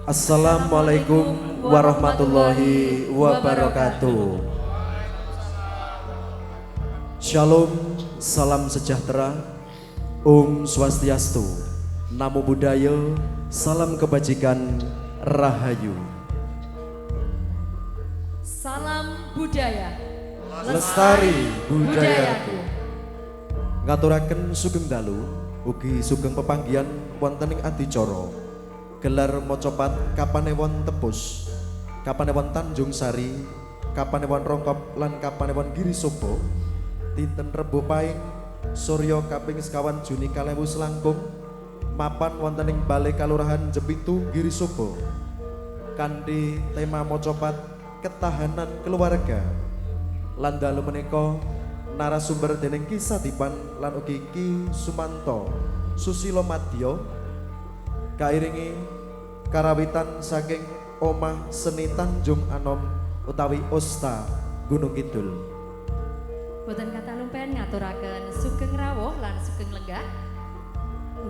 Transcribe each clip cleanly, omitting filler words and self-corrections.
Assalamualaikum warahmatullahi wabarakatuh. Shalom, salam sejahtera, Om Swastiastu, Namo Buddhaya, salam kebajikan, Rahayu. Salam budaya, Lestari budayaku. Ngaturaken sugeng dalu, ugi sugeng pepanggihan wonten ing adicara gelar mocopat kapanewon tepus, kapanewon Tanjung Sari, kapanewon Rongkop lan kapanewon Girisobo, dinten Rebo Pahing Surya kaping sekawan Juni 2000 langkung mapan wonten ing Balai Kalurahan Jepitu Girisobo kanthi tema mocopat ketahanan keluarga. Lan dalu menika narasumber dening Ki Sadipan lan ugi Ki Sumanto Susilo Madya kairingi karawitan saking Omah Seni Tanjung Anom utawi Osta Gunung Kidul. boten kata lumpen ngaturaken sugeng rawuh lan sugeng lenggah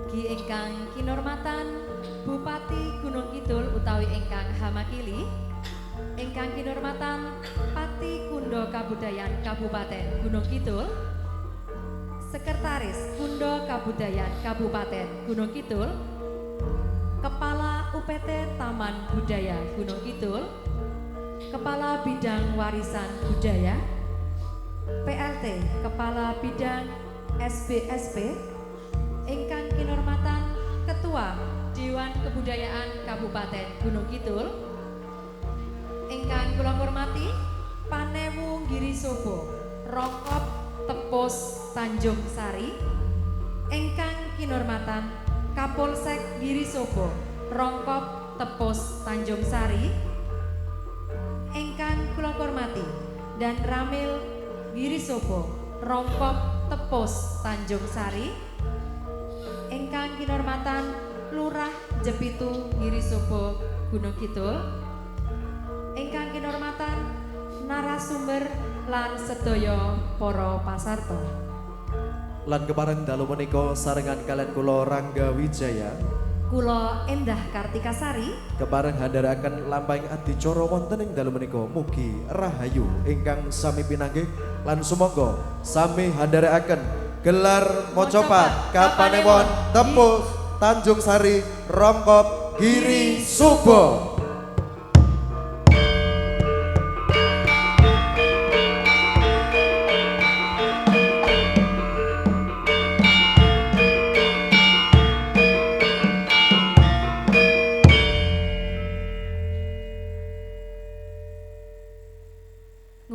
ugi ingkang kinurmatan Bupati Gunung Kidul utawi ingkang Hamakili, ingkang kinurmatan Pati Kundo Kabudayan Kabupaten Gunung Kidul, Sekretaris Kundo Kabudayan Kabupaten Gunung Kidul, Kepala UPT Taman Budaya Gunung Kidul, Kepala Bidang Warisan Budaya, PLT Kepala Bidang SBSP, ingkang kinurmatan Ketua Dewan Kebudayaan Kabupaten Gunung Kidul, ingkang kula hormati Panewu Girisobo, Rongkop Tepus Tanjung Sari, ingkang kinurmatan Kapolsek Girisobo, Rongkop Tepus Tanjung Sari, ingkang kula hormati dan Ramil Girisobo, Rongkop Tepus Tanjung Sari, ingkang kinurmatan Lurah Jepitu Girisobo Gunung Kidul, ingkang kinurmatan narasumber lan sedaya para pasarta. Lan kepareng dalu menika sarengan kalian kula Rangga Wijaya, Kula Endah Kartika Sari, kepareng handharaken lampahing adicara wonten ing dalu menika mugi rahayu ingkang sami pinanggih lan sumangga sami handharakaken gelar mocopat kapanewon tepus Tanjung Sari Rongkop Girisobo.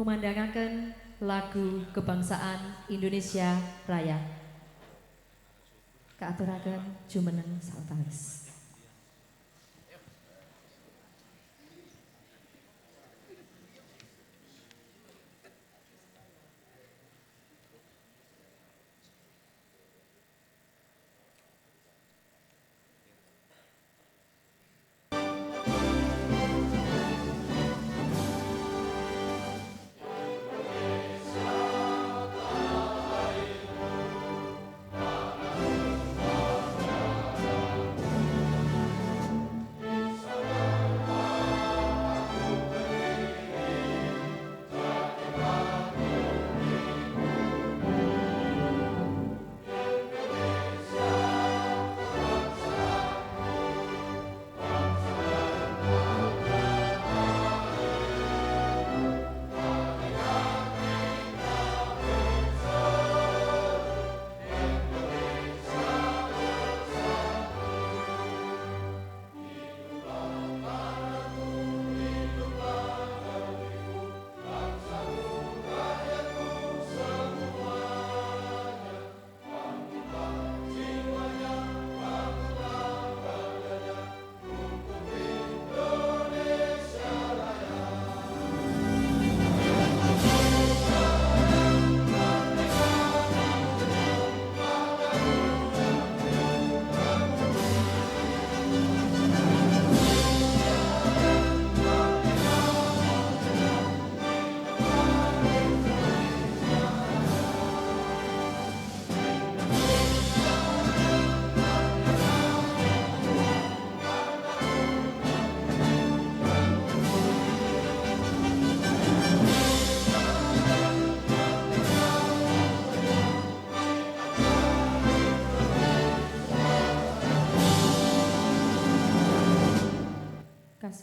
ngumandangaken lagu kebangsaan Indonesia Raya. Kaaturaken jumeneng sawetawis.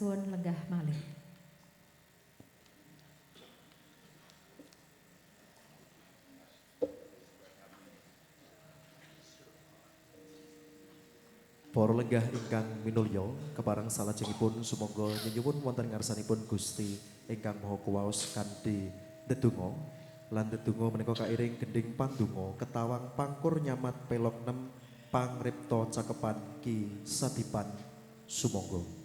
suwun lenggah malih. Para lenggah ingkang minulya, kepareng salajengipun sumangga nyuwun wonten ngarsanipun Gusti ingkang Maha Kuwaos kanthi ndedonga lan ndedonga menika kairing gending pandonga ketawang pangkur nyamat pelok 6 pangripta cakepan Ki Sadipan sumangga.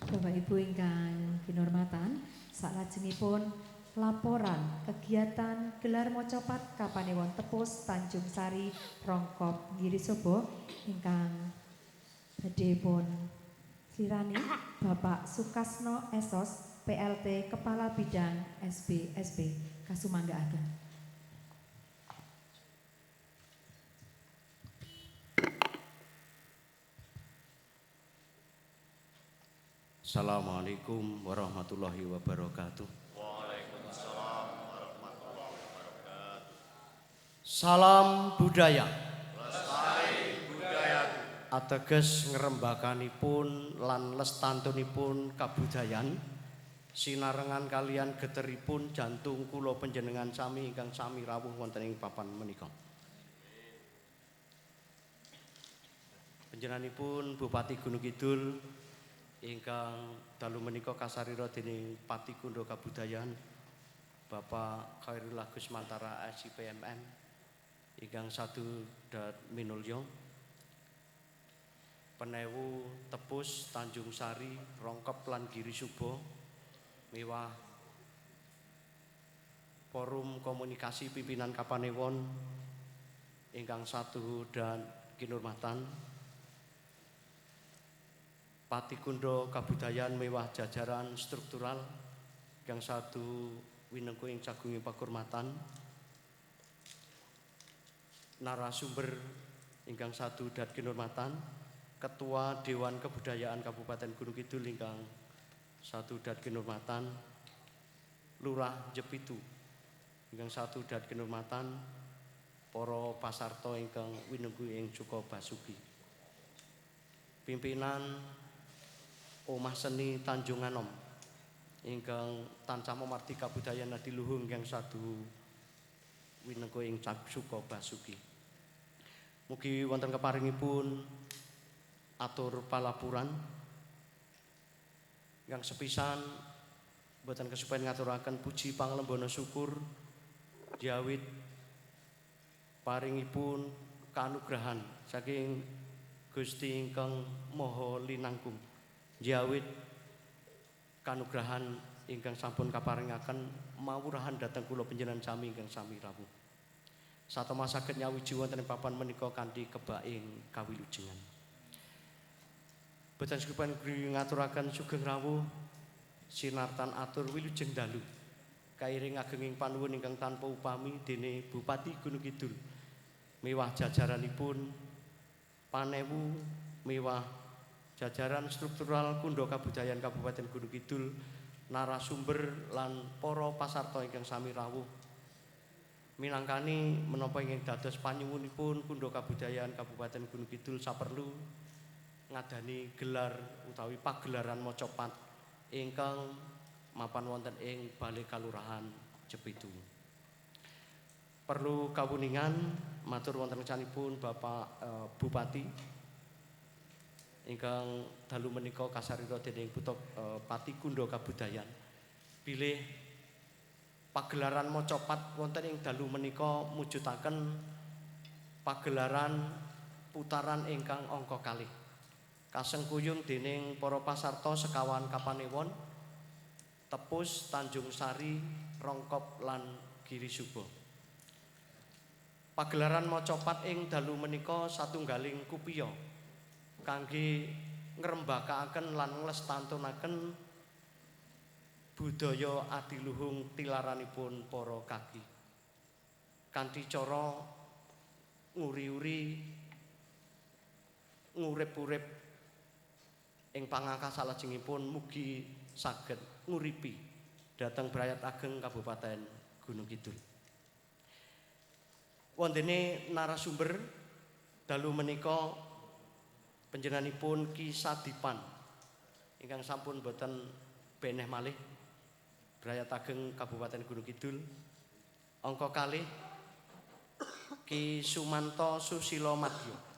Bapak Ibu ingkang kinurmatan, salajengipun laporan kegiatan gelar mocopat Kapanewon Tepus Tanjung Sari Rongkop Girisobo ingkang badhe pun sirani Bapak Sukasno Esos PLT Kepala Bidang SBSB kasumanggaaken. Assalamualaikum warahmatullahi wabarakatuh. Waalaikumsalam warahmatullahi wabarakatuh. Salam budaya. Lestari budaya. Ateges ngrembakanipun lan lestantunipun kabudayan sinarengan kalian geteripun jantung kula panjenengan sami ingkang sami rawuh wonten ing papan menika. Panjenenganipun Bupati Gunung Kidul ingkang dalu menika kasarira dening Pati Kundo Kabudayan Bapak Khairul Agus Mantara SIPMM ingkang sadu dat minulya Penewu Tepus Tanjung Sari Rongkep lan Giri Subo miwah Forum Komunikasi Pimpinan Kapanewon ingkang satu dan kinurmatan Pati Kundo Kabudayan miwah jajaran struktural yang satu winengku ing cagungi pakurmatan narasumber ingkang satu dan kinurmatan Ketua Dewan Kebudayaan Kabupaten Gunung Kidul ingkang satu dan kinurmatan Lurah Jepitu ingkang satu dan kinurmatan para pasarto ingkang winengku ing Cuko Basuki pimpinan Omah Seni Tanjung Anom ingkang tansah mamarti kabudayan adiluhung ingkang sadu winengko ing Suka Basuki. Mugi wonten keparingipun atur palapuran ingkang sepisan boten kesupen ngaturaken puji panglembana syukur diawit paringipun kanugrahan saking Gusti ingkang Maha Linangkung. Diawit kanugrahan ingkang sampun kaparingaken mawurahan dhateng kula panjenengan sami ingkang sami rawuh. Satama saged nyawiji wonten ing papan menika kanthi kebaing kawilujengan. Boten sekepan ngaturaken sugeng rawuh sinartan atur wilujeng dalu. Kairing agenging panuwun ingkang tanpa upami dene Bupati Gunung Kidul. Miwah jajaranipun panewu miwah jajaran struktural Kundha Kabudayan Kabupaten Gunung Kidul, narasumber lan para pasarta ingkang sami rawuh. Minangkani menapa ingkang dados panyuwunipun Kundha Kabudayan Kabupaten Gunung Kidul saperlu ngadani gelar utawi pagelaran mocopat ingkang mapan wonten ing Balai Kalurahan Jepitu. Perlu kawuningan matur wonten recanipun Bapak Bupati ingkang dalu menika kasarira dening Pati Kundha Kabudayan bilih pagelaran mocopat wonten ing dalu menika mujudaken pagelaran putaran ingkang angka kalih kasengkuyung dening para pasarta sekawan Kapanewon, Tepus, Tanjung Sari, Rongkop lan Girisuba. Pagelaran mocopat ing dalu menika satunggaling kupiya kangge ngrembakakaken lan nglestantunaken budaya adiluhung tilaranipun para kaki. Kanthi cara nguri-uri ngurip-urip ing pangangka salajengipun mugi saged nguripi dhateng Brayat Ageng Kabupaten Gunung Kidul. Wondene narasumber dalu menika panjenenganipun Ki Sadipan ingkang sampun boten beneh malih Brayat Ageng Kabupaten Gunung Kidul. Angka kalih Ki Sumanto Susilo Madya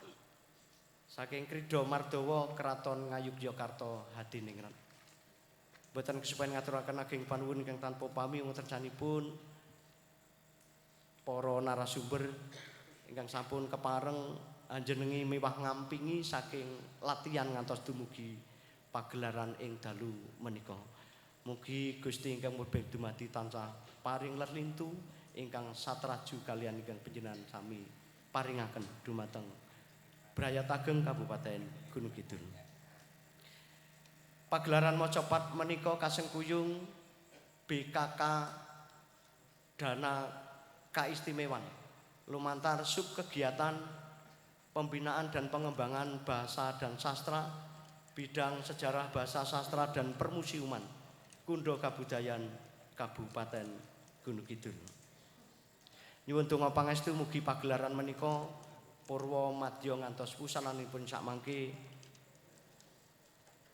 saking Krida Mardawa Kraton Ngayogyakarta Hadiningrat. Boten kesupen ngaturaken ageng panuwun ingkang tanpa pami wonten recanipun para narasumber ingkang sampun kepareng anjenengi miwah ngampingi saking latihan ngantos dumugi pagelaran ing dalu menika. Mugi Gusti ingkang murbeng dumadi tansah paring lerlintu ingkang satraju kaliyan ingkang panjenengan sami paringaken dumateng Brayat Ageng Kabupaten Gunung Kidul. Pagelaran mocopat menika kasengkuyung BKK Dana Keistimewaan lumantar sub kegiatan pembinaan dan pengembangan bahasa dan sastra bidang sejarah bahasa sastra dan permusiuman Kundha Kabudayan Kabupaten Gunung Kidul. Nyuwun donga pangestu mugi pagelaran menika purwa madya ngantos wusananipun sakmangke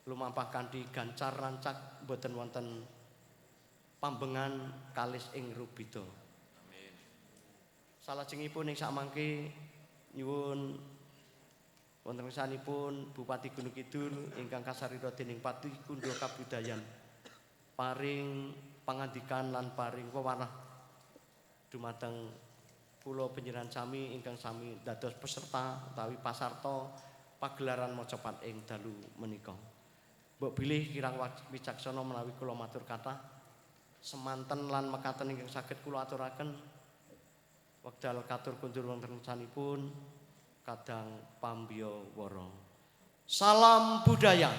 lumampah kanthi gancar rancak boten wonten pambengan kalis ing rubida. Salajengipun ing sakmangke nyuwun wonten ngersanipun Bupati Gunung Kidul ingkang kasarira dening Pati Kundha Kabudayan paring pangandikan lan paring wewanah dumateng kula panjenengan sami ingkang sami dados peserta utawi pasarta pagelaran mocopat ing dalu menika. Mbok bilih kirang wicaksana menawi kula matur kathah semanten lan mekaten ingkang saged kula aturaken wekdal katur kundur wonten sanipun kadang pambiyawara. Salam budaya.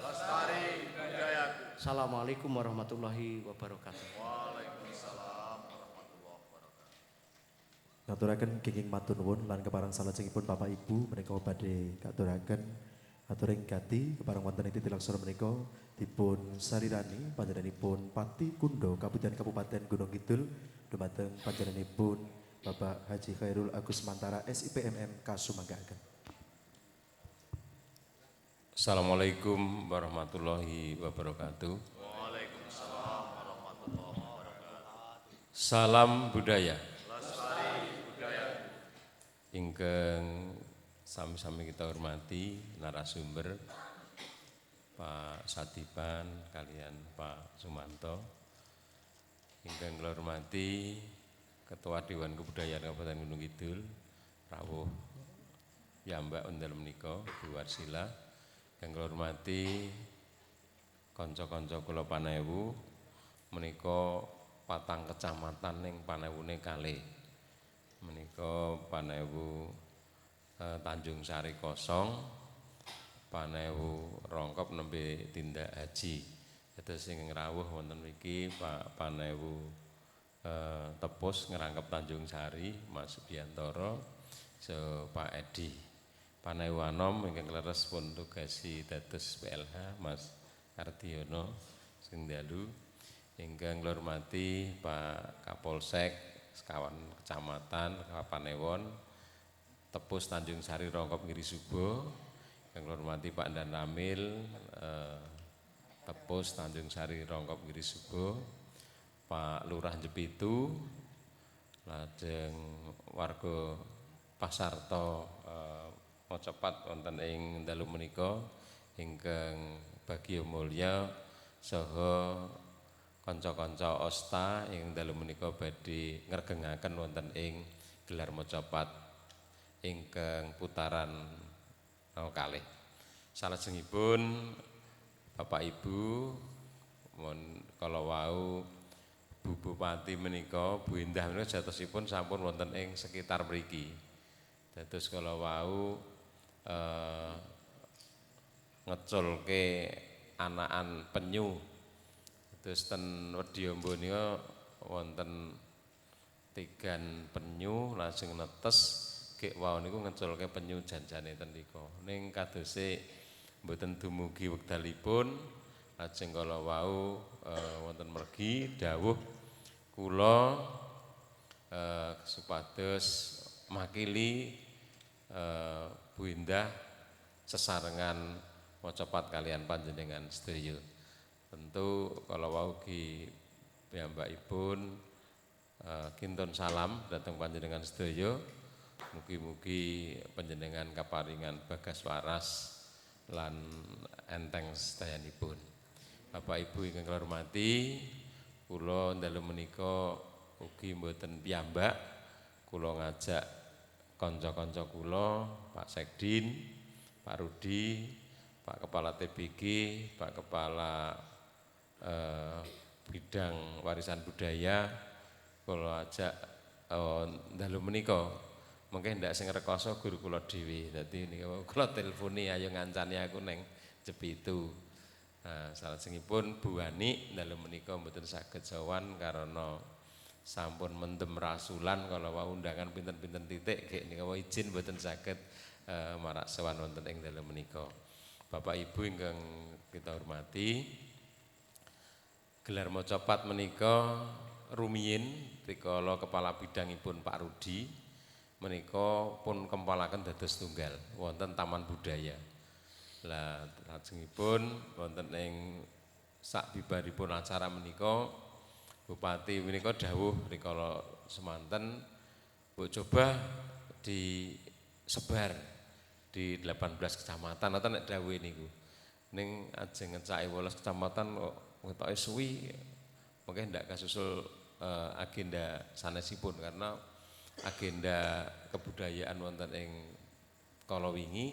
Lestari budayaku. Assalamualaikum warahmatullahi wabarakatuh. Waalaikumsalam warahmatullahi wabarakatuh. Ngaturaken kenging matur nuwun lan kepareng salajengipun Bapak Ibu menika badhe katuraken aturing gati kepareng wonten ing tilaksana menika dipun sarirani panjenenganipun Pati Kundha Kabupaten Gunung Kidul dumateng panjenenganipun Bapak Haji Khairul Agus Mantara SIPMM kasumanggaken. Assalamualaikum warahmatullahi wabarakatuh. Waalaikumsalam Salam budaya. Ingkang sami-sami kita hormati narasumber Pak Sadipan kalian Pak Sumanto. Ingkang kula hormati Ketua Dewan Kebudayaan Kabupaten Gunung Kidul, rawuh piyambak wonten menika Bu Warsila. Ingkang kula hormati kanca-kanca kula panewu menika 4 kecamatan ning panewune kalih. Menika panewu Tanjung Sari Kosong, panewu Rongkop nembe tindak haji. Dados sing rawuh wonten mriki Pak Panewu Tepus ngerangkep Tanjung Sari, Mas Subiantoro, so Pak Edi. Panewu Anom ingkang leres pun tugasi dados PLH Mas Ardiono sing dalu. Ingkang kula hormati Pak Kapolsek sekawan kecamatan Kapanewon, Tepus Tanjung Sari Rongkop Ngiri Subo. Ingkang kula hormati Pak Dan Ramil Tepus Tanjung Sari Rongkop Ngiri Subo, Pak Lurah Jepitu, lajeng warga Pasarto Mojopat wonten ing dalu menika ingkang bagya mulya saha kanca-kanca Osta ing dalu menika badhe ngregengaken wonten ing gelar Mojopat ingkang putaran kalih. Salajengipun Bapak Ibu mohon kala wau Bu Bupati menika, Bu Indah menika jatosipun sampun wonten ing sekitar mriki. Dados kala wau ngeculke anakan penyu. Terus ten Wedhiamba nika wonten tigan penyu lajeng netes gek wau niku ngeculke penyu janjane ten nika. Ning kadose mboten dumugi wekdalipun lajeng kala wau wonten mergi dawuh kula supados makili Bu Indah sesarengan Mojopat kalian panjenengan sedaya. Tentu kalau wau ki piyambakipun kinton salam dhateng panjenengan sedaya. Mugi-mugi panjenengan kaparingan bagas waras lan enteng sedayanipun. Bapak Ibu ingkang kula hormati, kula dalu menika ugi mboten piyambak, kula ngajak kanca-kanca kula, Pak Sekdin, Pak Rudi, Pak Kepala TBG, Pak Kepala Bidang Warisan Budaya, kula ajak dalu menika. Mungkin ndak sing rekoso guru kula dhewe. Dadi nika kula telponi ayo ngancani aku ning Jepitu. Nah, salajengipun Bu Wani dalu menika mboten saged sowan karena sampun mendem rasulan kalau wau undangan pinten-pinten titik nggih nika izin mboten saged marak sowan wonten ing dalu menika. Bapak Ibu ingkang kita hormati, gelar Mojopat menika rumiyin rikala kepala bidangipun Pak Rudi menika pun kempalaken dados tunggal wonten Taman Budaya. Lah lajengipun wonten ing sakbibaripun acara menika Bupati menika dawuh rikala semanten mbok coba disebar di 18 kecamatan atau nek dawuhe niku. Ning ajeng ngecake 18 kecamatan kok ngetoke suwi. Mungkin ndak kasusul agenda sanesipun karena agenda kebudayaan wonten ing kala wingi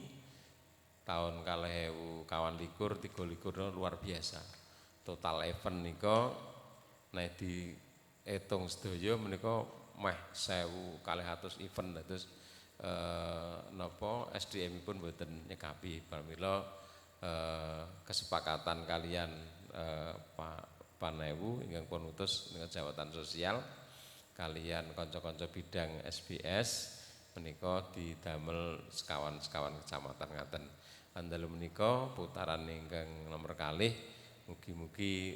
tahun 2021 luar biasa. Total event nika nek diitung sedaya menika meh 1200 event dados napa SDM-ipun mboten nyekapi pramila kesepakatan kalian Pak Panewu ingkang pun utus dengan jabatan sosial kalian kanca-kanca bidang SBS menika didamel sekawan-sekawan kecamatan ngaten. Andalu menika putaran ingkang nomor kalih mugi-mugi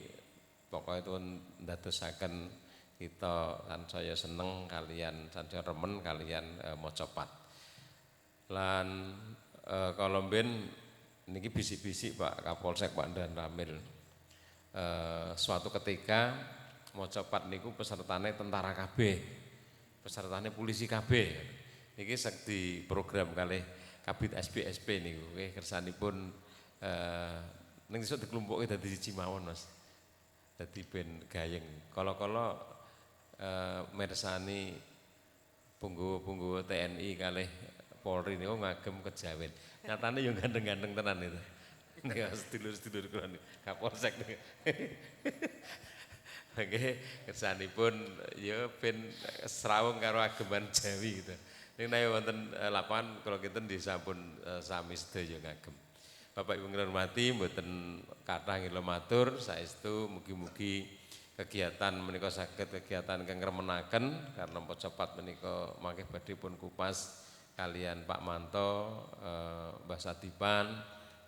pokoke pun ndadosaken kita sansaya seneng kalian sansaya remen kalian Mojopat. Lan kalau mben niki bisik-bisik Pak Kapolsek Pak Dan Ramil. Suatu ketika Mocopat niku pesertane tentara kabeh. Pesertane polisi kabeh. Niki sekti program kalih Kabid SPSP niku. Nggih kersanipun ning iso diklumpukke dadi siji mawon, Mas. Dadi ben gayeng. Kala-kala mirsani punggawa TNI kalih Polri niku ngagem kejawen. Nyatane yo gandeng-gandeng tenan itu. Nek sedulur-sedulur kula Kapolsek. Nggih, kersanipun ya ben srawung karo ageman Jawi gitu. Ning nek wonten lapangan kula kinten disampun sami sedaya ngagem. Bapak Ibu ngurmati mboten kathah ngilo matur saestu mugi-mugi kegiatan menika saged kegiatan kang remenaken karena Mocopat menika mangke badhe pun kupas kalian Pak Manto, Mbah Sadipan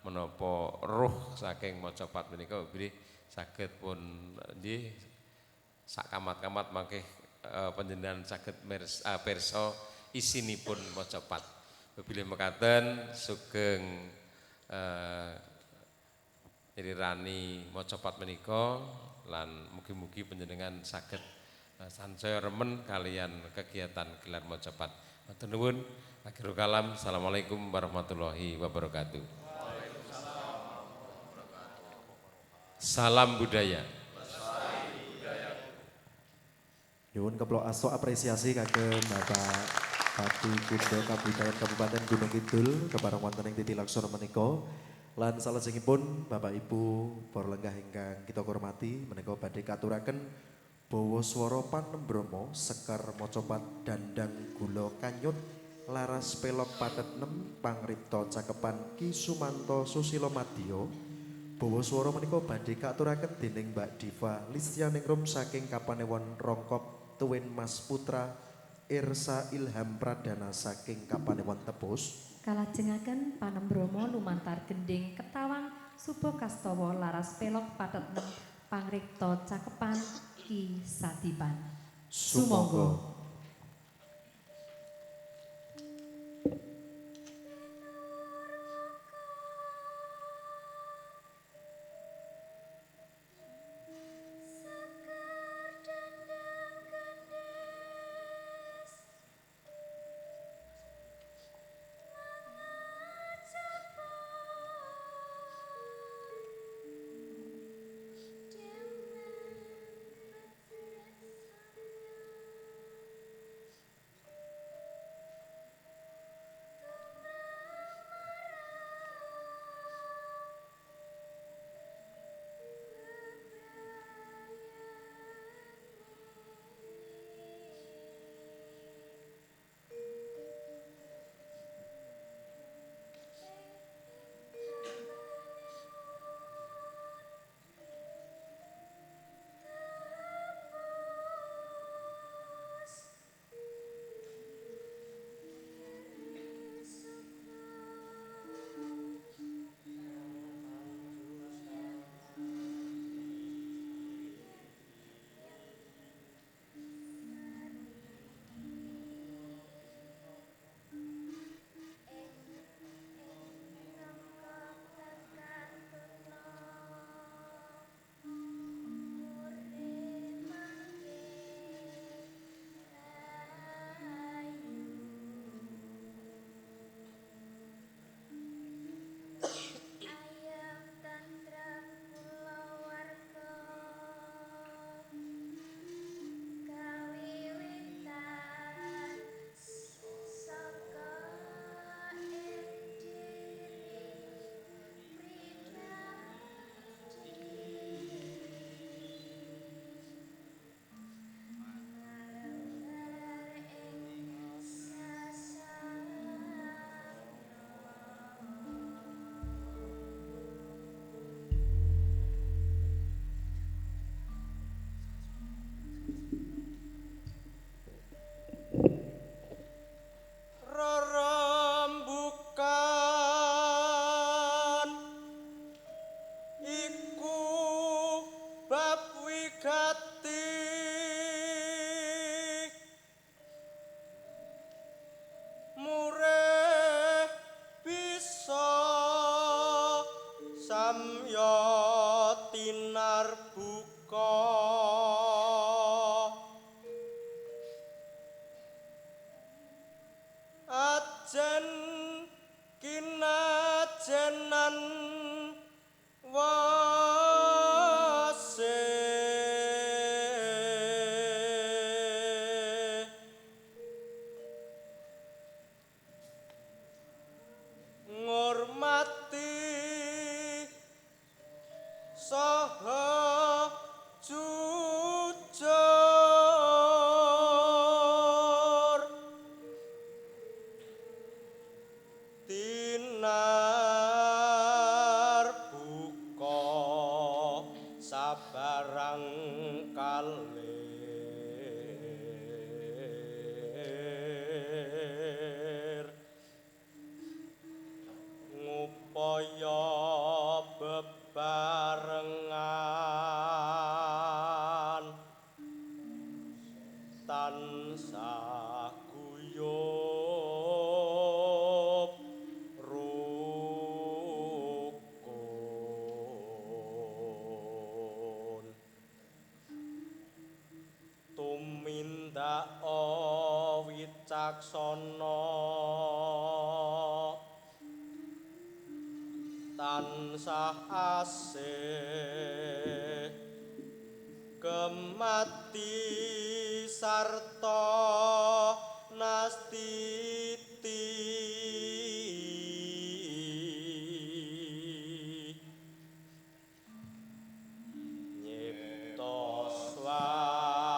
menapa ruh saking Mocopat menika bilih saged pun nggih sak kamat-kamat mangke panjenengan saged pirsa isinipun Mocopat. Bilih mekaten sugeng irirani Mocopat menika lan mugi-mugi panjenengan saged sansaya remen kalian kegiatan gelar Mocopat. Matur nuwun. Akhirul kalam. Assalamualaikum warahmatullahi wabarakatuh. Salam budaya. Nyuwun keplok asto apresiasi kagem Bapak Pati Kundo Kabupaten Kabupaten Gunung Kidul kepareng wonten ing titilaksana menika lan salajengipun Bapak Ibu para lenggah ingkang kita hormati menika badhe katuraken bawa swara panembromo sekar Mocopat dandang gula kanyut laras pelok patet 6 pangripta cakepan Ki Sumanto Susilo Madya. Bawa swara menika badhe katuraken dening Mbak Diva Listianingrum saking Kapanewon Rongkop Tuwin Mas Putra Irsa Ilham Pradana saking Kapanewon Tepus. Kalajengaken panembromo lumantar gending ketawang Subo Kastawa laras pelok patet 6 pangripta cakepan Ki Sadipan. Sumangga. sabarang kalir ngupaya bebarengan tansah guyub rukun tumindak wicaksana tansah asih kemati sarta nastiti nyipta swasana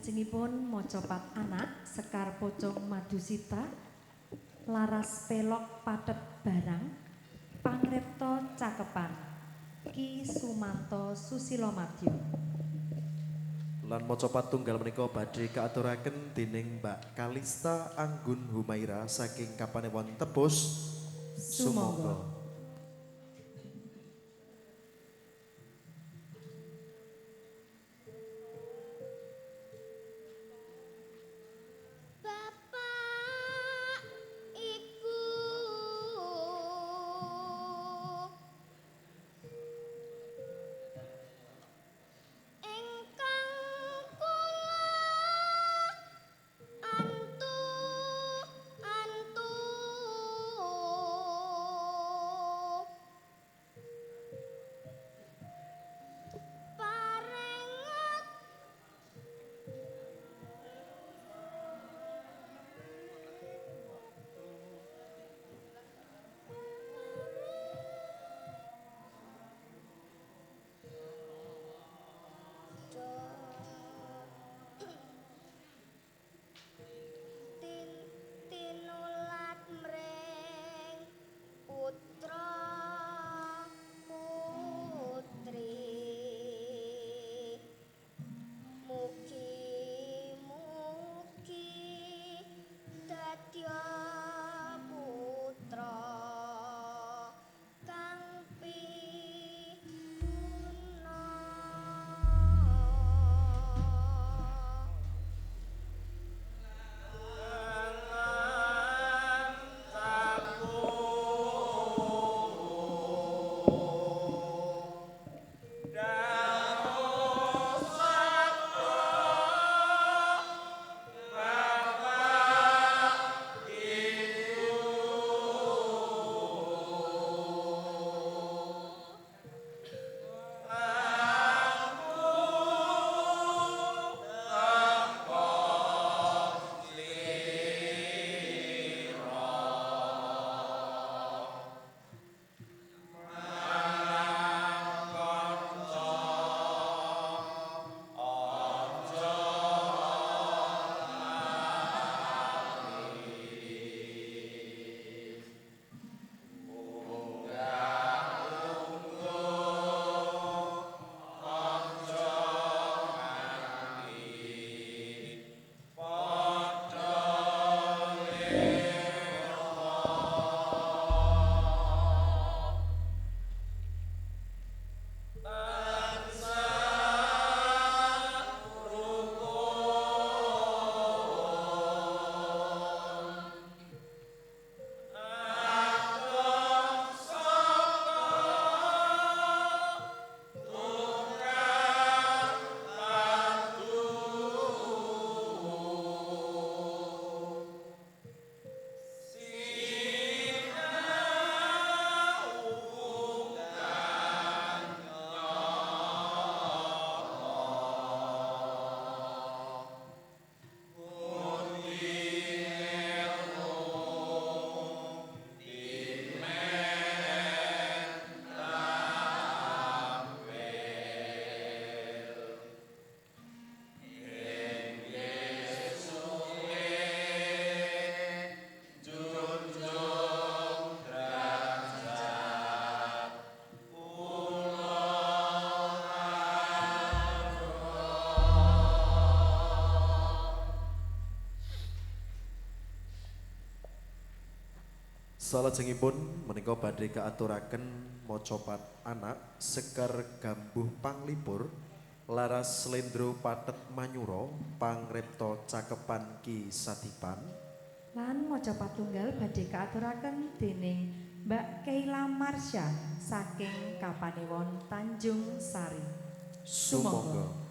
Salajengipun mocopat anak Sekar Pocong Madusita Laras Pelok Patet Barang Pangripta Cakepan Ki Sumanto Susilomadyo. Lan mocopat tunggal menika badhe kaaturaken dening Mbak Kalista Anggun Humaira saking Kapanewon Tebus. Sumangga. Bapak iku ingkang kula antu parengat tinulat mring putra putri mugi-mugi dadya putra kang piguna. Salajengipun menika badhe kaaturaken mocopat anak Sekar Gambuh Panglipur Laras Slendro Patet Manyura Pangripta Cakepan Ki Sadipan. Lan mocopat tunggal badhe kaaturaken dening Mbak Keila Marsha saking Kapanewon Tanjung Sari. Sumangga.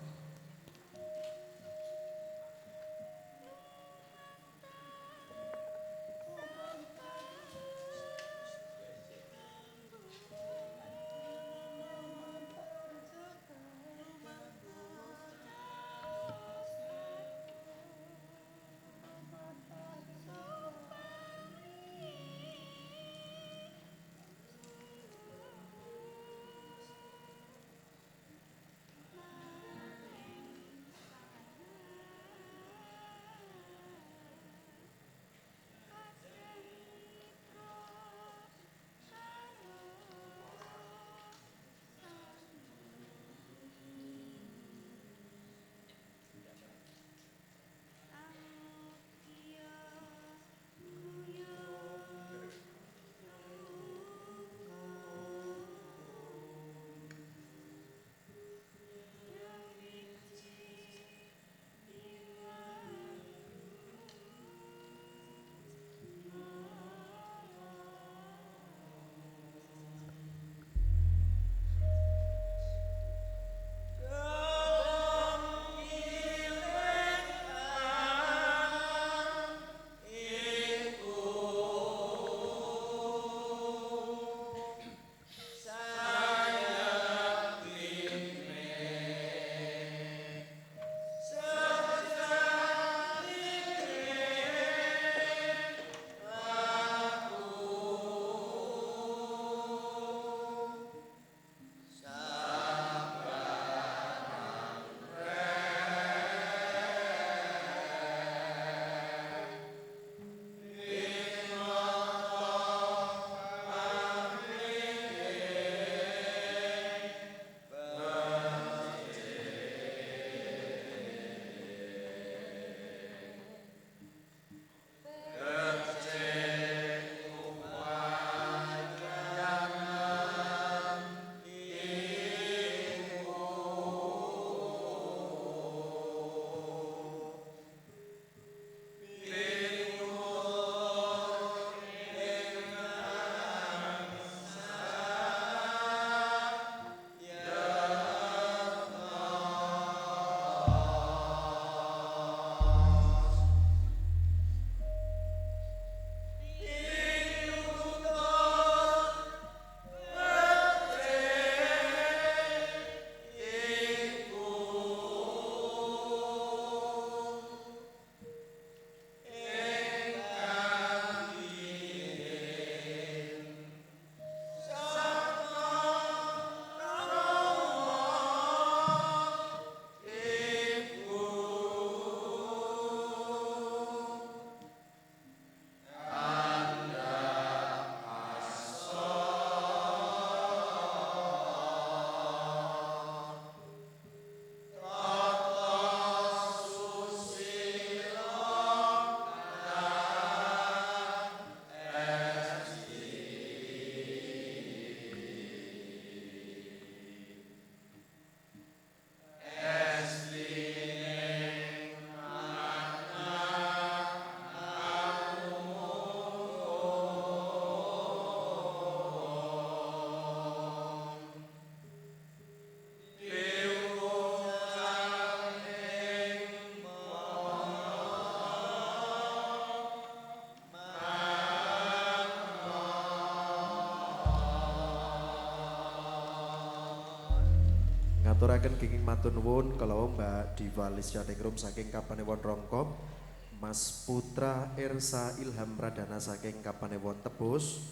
Ngaturaken kenging matur nuwun kala Mbak Diva Lisyaningrum saking Kapanewon Rongkop, Mas Putra Ersa Ilham Pradana saking Kapanewon Tepus,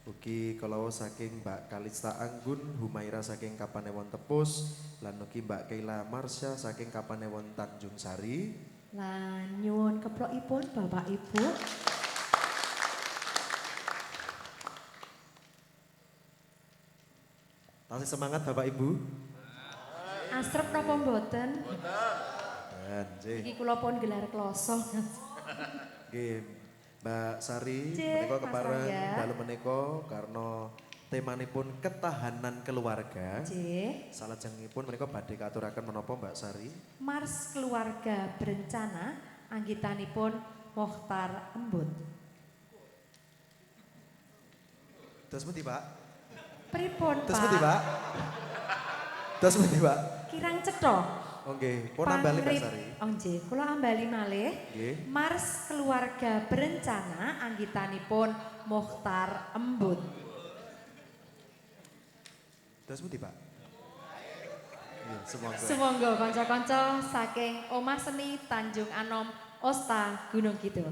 ugi kala saking Mbak Kalista Anggun Humaira saking Kapanewon Tepus, lan ugi Mbak Keila Marsha saking Kapanewon Tanjung Sari. Lan nyuwun keprokipun Bapak Ibu. Tasih semangat Bapak Ibu. Asrep napa mboten? Dan Iki kula pun gelar kloso. nggih Mbak Sari Nggih, menika Mas kepareng Rangga. dalu menika karena temanipun ketahanan keluarga. Nggih. Salajengipun menika badhe katuraken menapa Mbak Sari? Mars Keluarga Berencana anggitanipun Mokhtar Embut. Dos pundi, Pak? Pripun, Dos pundi, Pak? Pak? Dos pundi, Pak? Kirang cetha. Oh nggih, pun nambali Mbak Sari. Oh nggih, kula ambali malih. Nggih. Mars Keluarga Berencana anggitanipun Mokhtar Embut. Dos pundi, Pak? Iya, semoga. Sumangga kanca-kanca saking Omah Seni Tanjung Anom, Osta, Gunung Kidul.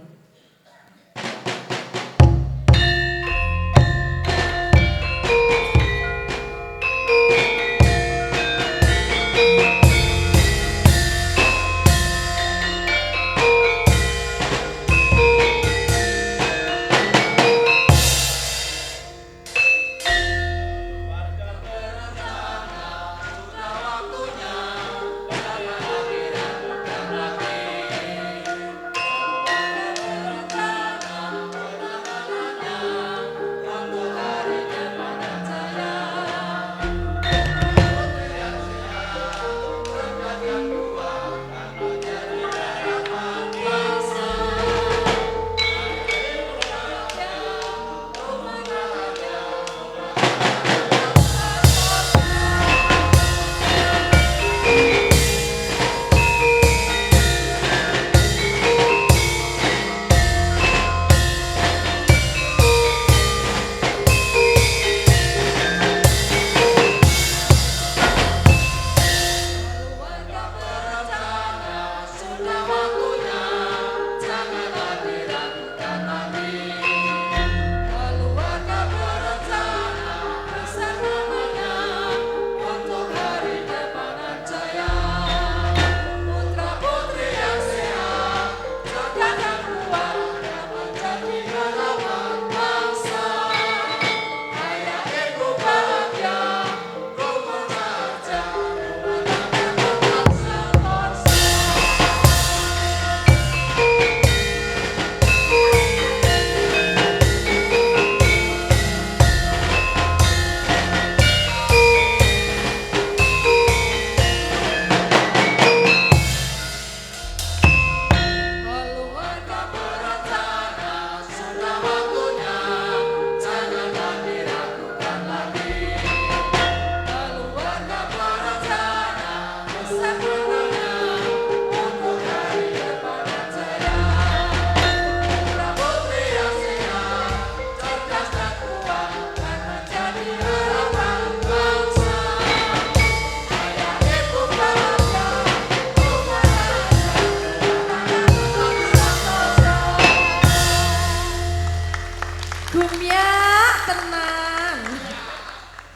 Gumyak tenang.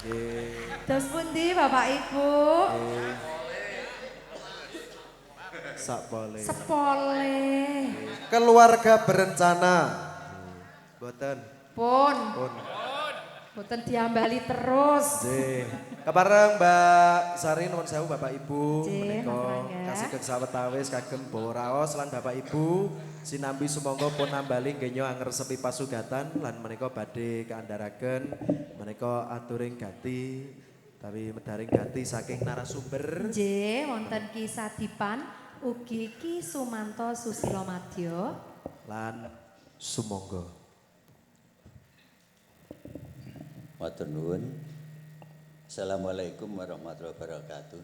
Nggih. Dos pundi Bapak Ibu? Nggih. Sak boleh. Sepole. Keluarga berencana. Boten. Pun, Pun. boten diambali terus. Nggih. Kepareng Mbak Sari nuwun sewu Bapak Ibu Nggih, menika Mas Rangga. kasih sawetawis kagem bawa raos lan Bapak Ibu sinambi sumangga pun nambali nggih angresepi pasugatan lan menika badhe kaandharaken menika aturing gati tapi medaring gati saking narasumber. Nggih, wonten Ki Sadipan ugi Ki Sumanto Susilo Madya. Lan sumangga. Matur nuwun. Assalamualaikum warahmatullahi wabarakatuh.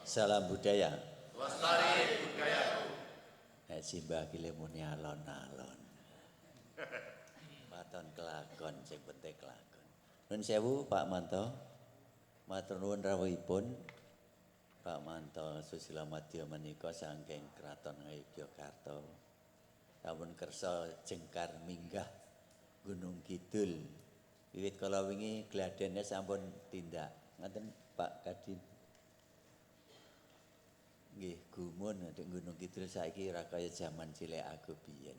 Salam budaya. Lestari budayaku. Simbah kile muni alon-alon. Paton kelakon sing penting kelakon. Nun sewu Pak Manto. Matur nuwun rawuhipun Pak Manto Susilo Madya menika saking Kraton Ngayogyakarta. Sampun kersa jengkar minggah Gunung Kidul. Wiwit kala wingi gladene sampun tindak. Ngoten Pak Kadin. Nggih, gumun nek Gunung Kidul saiki ora kaya jaman cilik aku biyen.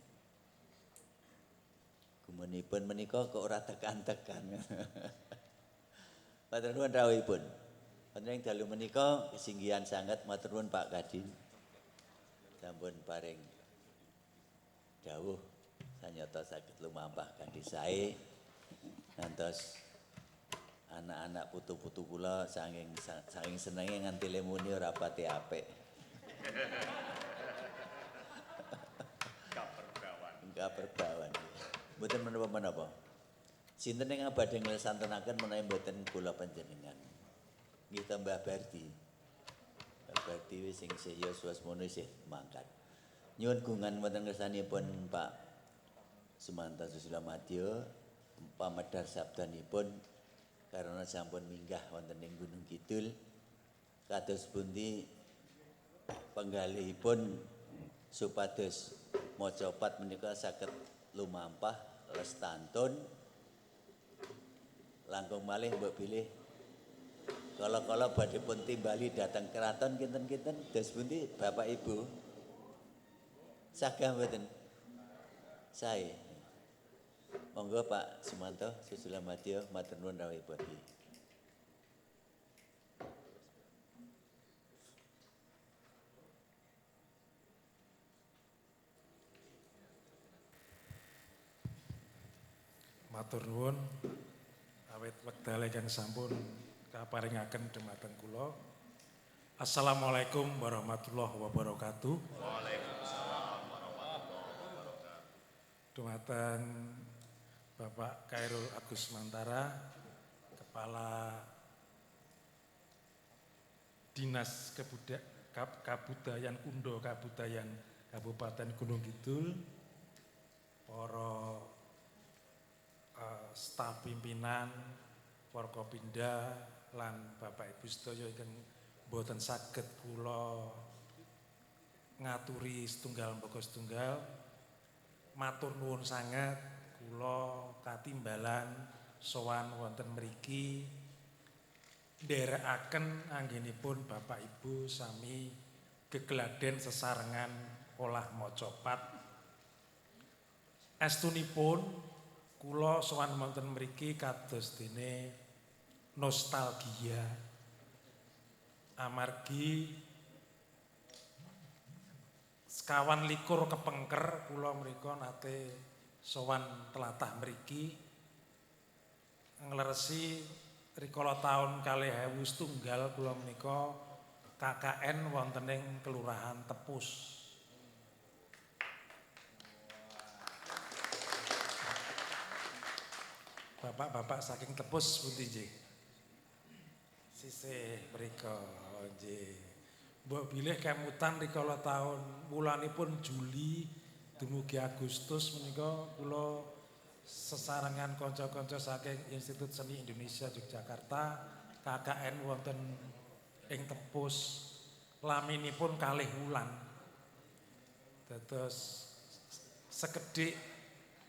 Gumunipun menika kok ora tekan-tekan. Matur nuwun rawuhipun. Wonten ing dalu menika kesinggihan sanget matur nuwun Pak Kadin. Sampun paring dawuh sanyata saged lumampah kanthi sae ngantos anak-anak putu-putu kula saking senenge nganti lemuni ora pati apik. Kaperbawan. Mboten menapa-menapa. Sinten ing badhe nglesantenaken menawi mboten kula panjenengan. Nggih ta Mbah Bardi. Mbah Bardi wis sing saya swasmana isih mangkat. Nyuwun gungan wonten ngersanipun Pak Sumanto Susilo Madya pamedhar sabdanipun karena sampun minggah wonten ing Gunung Kidul kados pundi penggalihipun supados macapat menika saged lumampah lestantun langkung malih mbok bilih kala-kala badhe pun timbali dhateng keraton kinten-kinten dos pundi Bapak Ibu sagah mboten sae monggo Pak Sumanto Susilo Madya matur nuwun rawuhipun. Matur nuwun awit wekdal ingkang sampun kaparingaken dhumateng kula. Assalamualaikum warahmatullahi wabarakatuh. Waalaikumsalam warahmatullahi wabarakatuh. Dhumateng Bapak Khairul Agus Mantara, Kepala Dinas Kabudayaan Kundo Kabudayaan Kabupaten Gunung Kidul, para staf pimpinan, Forkopimda lan Bapak Ibu sedaya ingkang boten saged kula ngaturi setunggal mbaka setunggal. Matur nuwun sanget kula katimbalan sowan wonten mriki nderekaken anggenipun Bapak Ibu sami gegladen sesarengan olah macapat. Estunipun kula sowan wonten mriki kados dene nostalgia amargi sekawan likur kepengker kula mrika nate sowan tlatah mriki ngleresi rikala taun 2001 kula menika KKN wonten ing Kelurahan Tepus. Bapak-bapak saking Tepus pundi nggih? Sisih mrika nggih. Mbok bilih kemutan rikala taun wulanipun Juli dumugi Agustus menika kula sesarengan kanca-kanca saking Institut Seni Indonesia Yogyakarta KKN wonten ing Tepus laminipun kalih wulan. Dados sekedhik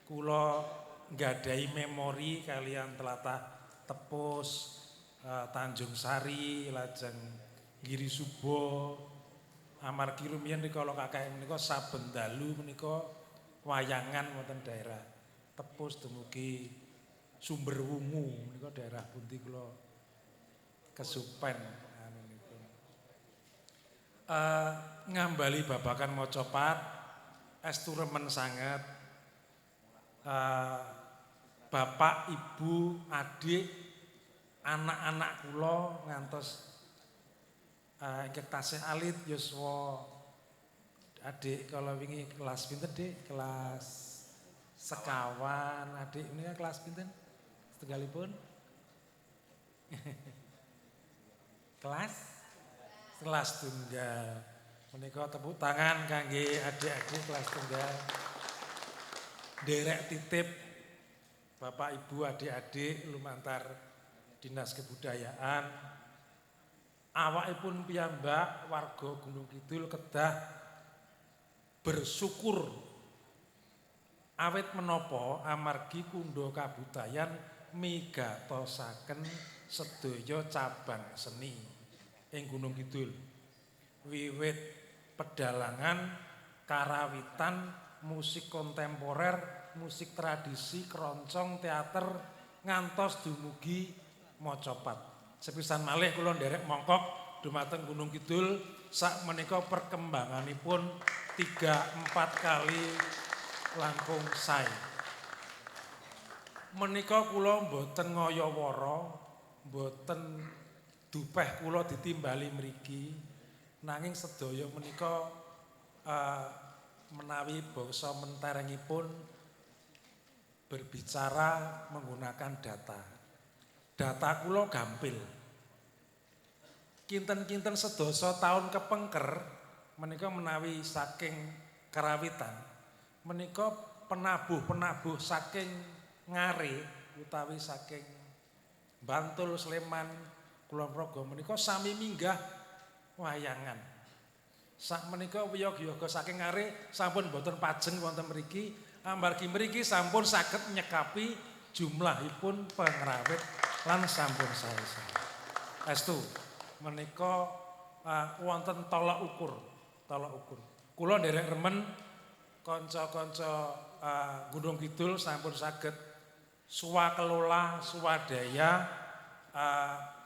kula nggadahi memori kalian tlatah Tepus, Tanjung Sari, lajeng Giri Subo, amargi rumiyin rikala KKN menika saben dalu menika wayangan wonten daerah Tepus dumugi Sumber Wungu menika daerah pundi kula kesupen anunipun. Ngambali babakan macapat estu remen sanget Bapak, Ibu, adik, anak-anak kula ngantos ingkang tasih alit yuswa adik kalau wingi kelas pinten Dik? Kelas sekawan. Adik menika kelas pinten? Setunggalipun? Kelas tunggal. Menika tepuk tangan kangge adik-adik kelas tunggal. Derek titip Bapak Ibu adik-adik lumantar Dinas Kebudayaan, awakipun piyambak warga Gunung Kidul kedah bersyukur awit menapa amargi Kundha Kabudayan migatosaken sedaya cabang seni ing Gunung Kidul. Wiwit pedalangan, karawitan, musik kontemporer, musik tradisi, keroncong, teater, ngantos dumugi macapat. Sepisan malih kula nderek mongkok dumateng Gunung Kidul sak menika perkembanganipun 3-4 kali langkung sae. Menika kula mboten ngaya-wara, mboten dupeh kula ditimbali mriki. Nanging sedaya menika menawi basa menterengipun berbicara menggunakan data. Data kula gampil. Kinten-kinten sedasa taun kepengker menika menawi saking karawitan. Menika penabuh-penabuh saking Ngare utawi saking Bantul, Sleman, Kulon Progo menika sami minggah wayangan. Sak menika wiyoga saking Ngare sampun boten pajeng wonten mriki, amargi mriki sampun saged nyekapi jumlahipun pengrawit lan sampun sae-sae. Estu menika wonten tolak ukur. Kula nderek remen kanca-kanca Gunung Kidul sampun saged swakelola, swadaya,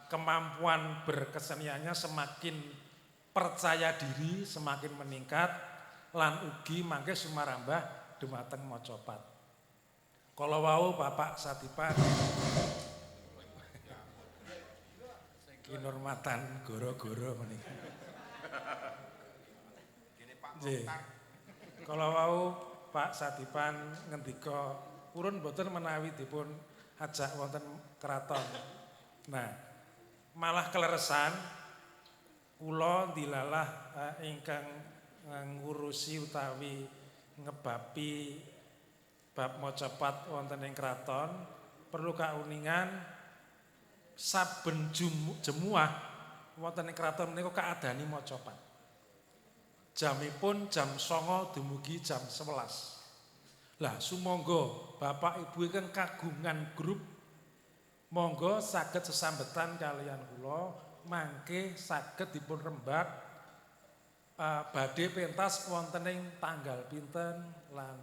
kemampuan berkeseniannya semakin percaya diri, semakin meningkat, lan ugi mangke sumarambah dumateng macapat. Kala wau Bapak Satipan kinurmatan goro-goro menika. Nggih. Kala wau Pak Satipan ngendika purun boten menawi dipun ajak wonten keraton. Nah, malah keleresan kula dilalah ingkang ngurusi utawi ngebapi bab macapat wonten ing kraton perlu kauningan saben jemuah wonten ing kraton menika kaadani macapat. Jamipun jam 09.00 dumugi jam 11. Lah sumangga Bapak Ibu ingkang kagungan grup monggo saged sesambetan kalian kula mangke saged dipun rembak badhe pentas wonten ing tanggal pinten lan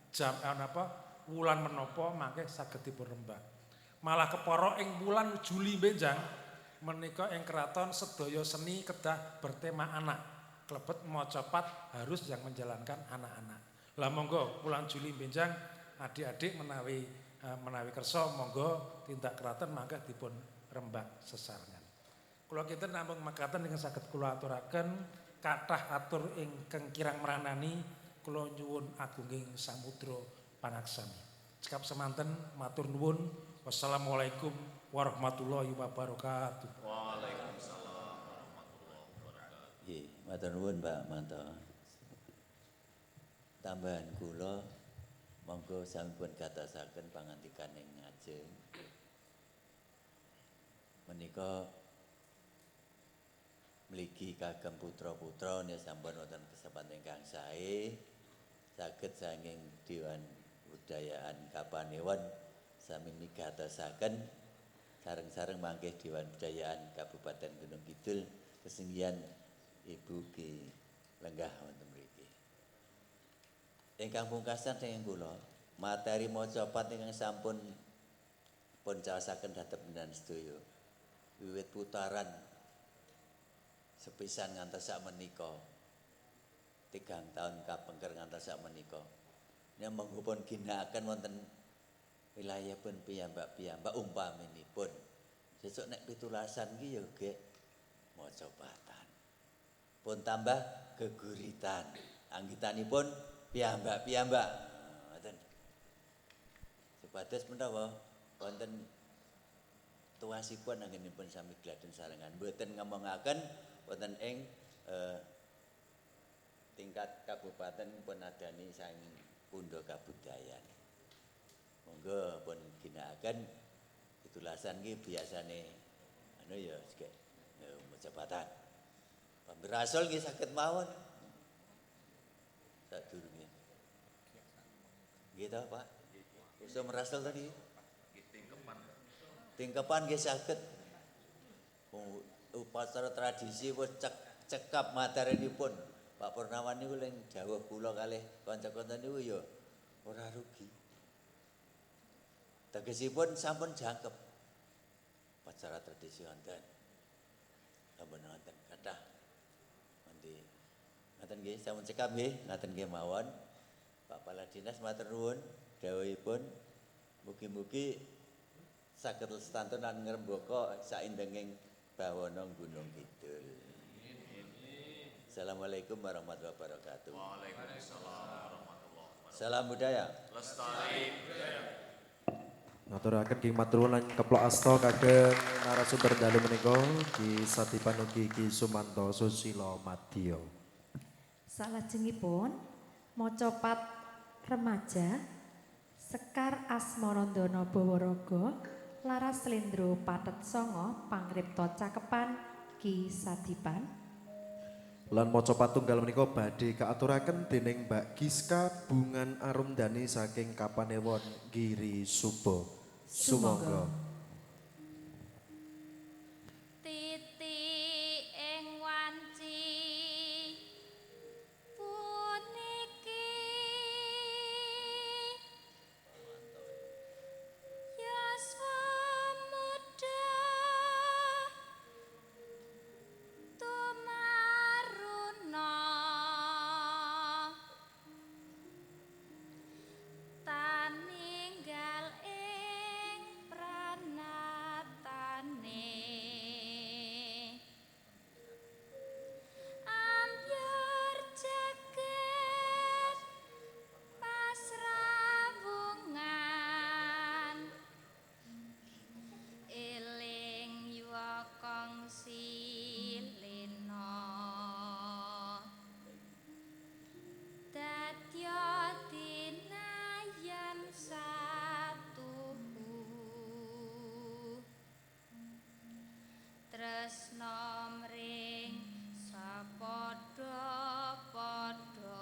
jam wulan menapa mangke saged dipun rembak. Malah kepara ing wulan Juli benjang menika ing kraton sedaya seni kedah bertema anak. Klebet macapat harus yang menjalankan anak-anak. Lah monggo wulan Juli benjang adik-adik menawi kersa monggo tindak kraton mangke dipun rembak sesarengan. Kula kinten namung mekaten ingkang saged kula aturaken kathah atur ingkang kirang meranani kula nyuwun agunging samudra pangaksami. Cekap semanten matur nuwun. Wassalamualaikum warahmatullahi wabarakatuh. Waalaikumsalam warahmatullahi wabarakatuh. Nggih, matur nuwun Pak Manto. Tambahan kula monggo sampun gatosaken pangantikaning ngajeng. Menika mligi kagem putra-putra nih sampun wonten kesempatan ingkang sae saged saking Dewan Budayaan Kapanewon sami migatosaken sareng-sareng mangke Dewan Budayaan Kabupaten Gunung Kidul kesenian Ibu Ki lenggah wonten mriki. Ingkang pungkasan saking kula materi macapat ingkang sampun pun caosaken dhateng panjenengan sedaya wiwit putaran sepisan ngantos sak menika 3 tahun kapengker ngantos sak menika nek menggupun ginakaken wonten wilayahipun piyambak-piyambak umpaminipun sesuk nek pitulasan ki ya gek macapatan pun tambah geguritan anggitanipun piyambak-piyambak ngoten supados menawa wonten tuasipun anggenipun sami gladen sarengan mboten ngomongaken wonten ing tingkat kabupaten pun adani saking Kundha Kabudayan. Monggo pun ginakaken tulasan ki biasane anu ya sik mojopatan. Pamberasol nggih saged mawon. Sadurunge. Nggih ta, Pak? Iso merasol tadi? Tingkepan nggih saged. Upacara tradisi wis cekap matarenipun. Pak Purnawan niku ling dawuh kula kalih kanca-kanca niku ya ora rugi. Tegesipun sampun jangkep. Upacara tradisi wonten. Sampun wonten kathah. Nanti ngaten nggih sampun cekap nggih, ngaten nggih mawon. Pak Kepala Dinas matur nuwun dawuhipun. Mugi-mugi saged lestantun lan ngrembaka saindenging bawana Gunung Kidul. Assalamualaikum warahmatullahi wabarakatuh. Waalaikumsalam warahmatullahi wabarakatuh. Salam budaya. Lestari budaya. Ngaturaken Ki matur nuwun lan keplok asta kagem narasumber dalu menika Ki Sadipan ugi Ki Sumanto Susilo Madya. Salajengipun mocopat remaja Sekar Asmarandana Bawaraga Laras Slendro Pathet Sanga pangripta cakepan Ki Sadipan. Lan maca patunggal menika badhe kaaturaken dening Mbak Giska Bungan Arumdani saking Kapanewon Giri Suba. Sumangga. Titi ing wanci puniki yaswa muda tumaruna taninggal ing pranatane ambyar jagat pasrawungan eling yuwa kongsi lena dadya dinayan satuhu tresna mring sapadha-padha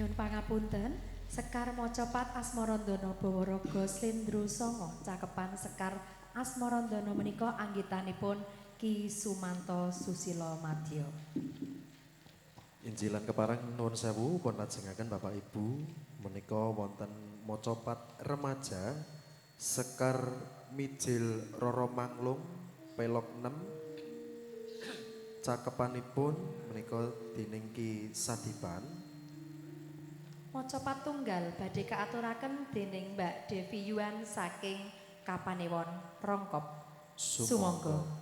Nyun pangapunten, Sekar Mocopat Asmarandana Bawaraga Slendra Sanga cakepan Sekar Asmarandana menika anggitanipun Ki Sumanto Susilo Madya. Injilan keparang nuwun sewu pun lajengaken Bapak Ibu menika wonten Mocopat remaja Sekar Mijil Roro Manglung Pelok 6 cakepanipun menika dening Ki Sadipan. Mocopat tunggal badhe kaaturaken dening Mbak Devi Yuan saking Kapanewon Rongkop. Sumangga.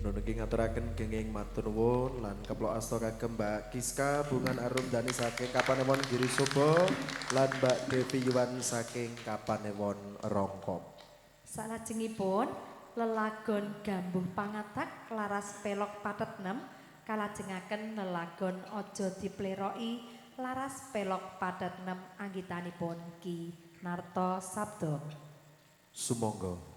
Nuniki ngaturaken genging matur nuwun lan keplok asta kagem Mbak Kiska Bungan Arum Dani saking Kapanewon Giri Sobo lan Mbak Devi Yuwan saking Kapanewon Rongkop. Salajengipun lelagon Gambuh Pangatak laras pelok patet 6 kalajengaken lelagon Aja Dipleroki laras pelok patet 6 anggitanipun Ki Narto Sabdo. Sumangga.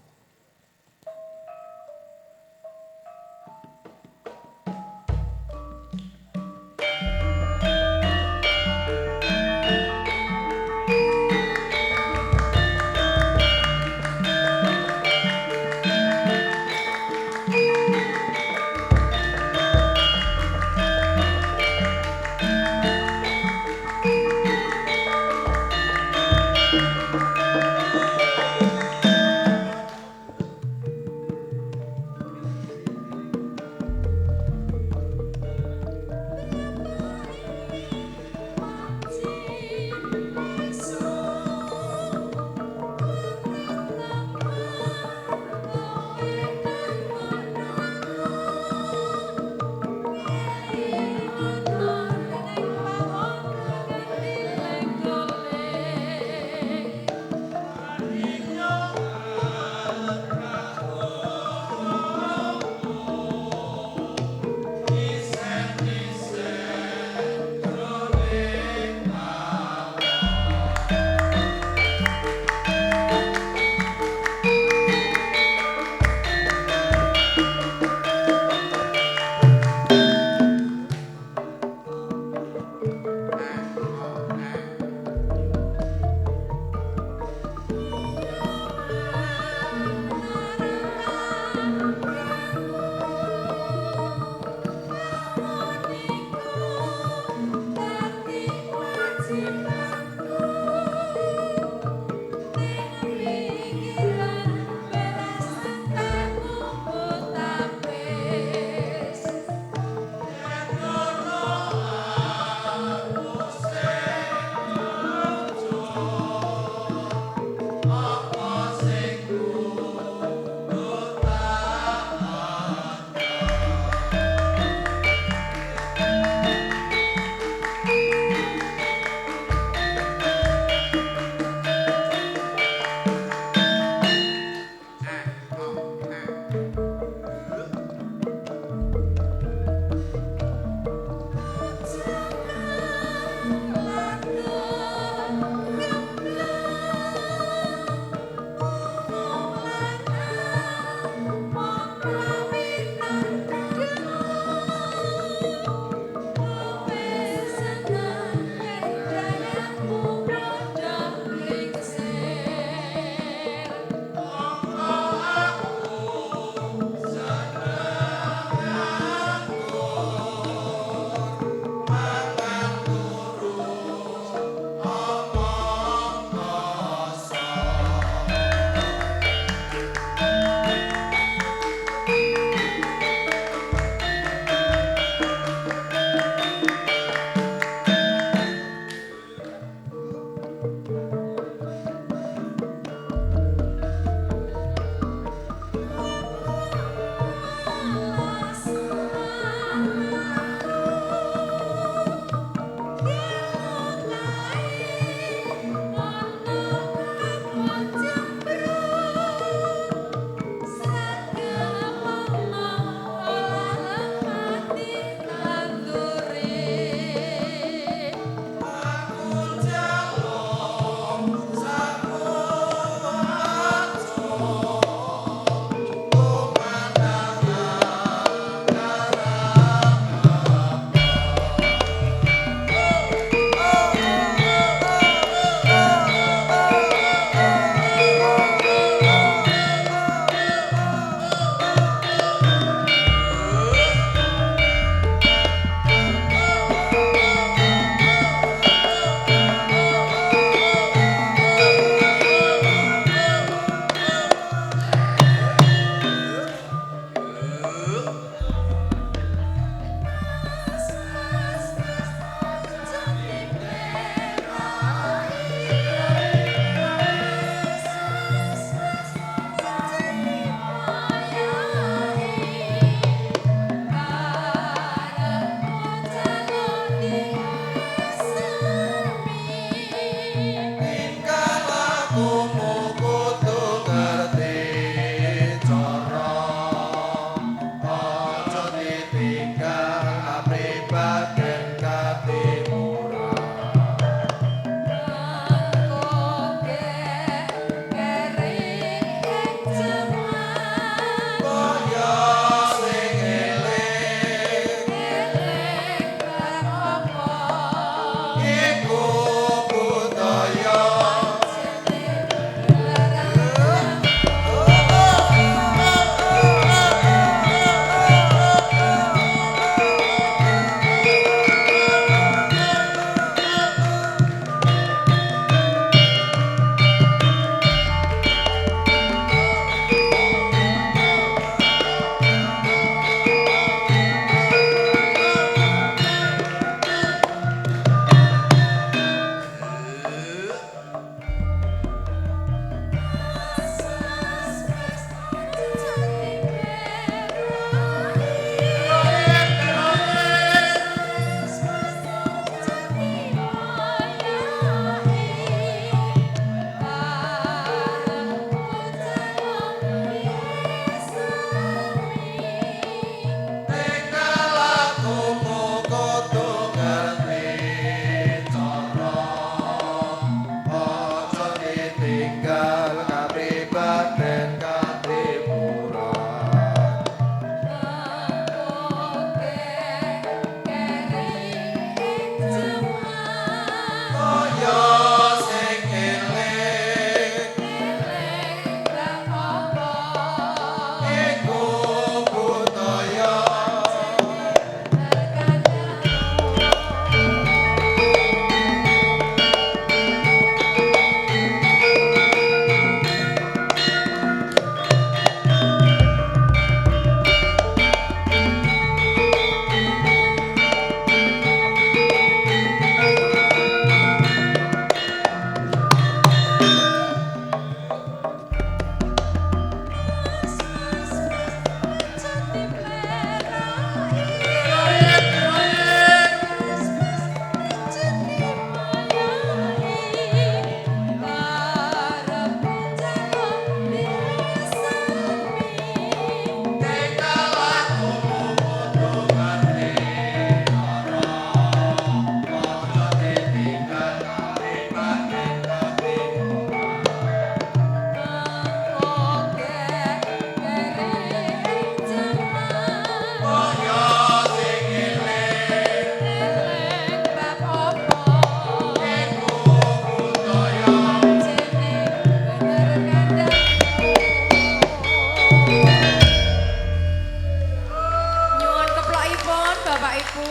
Ibu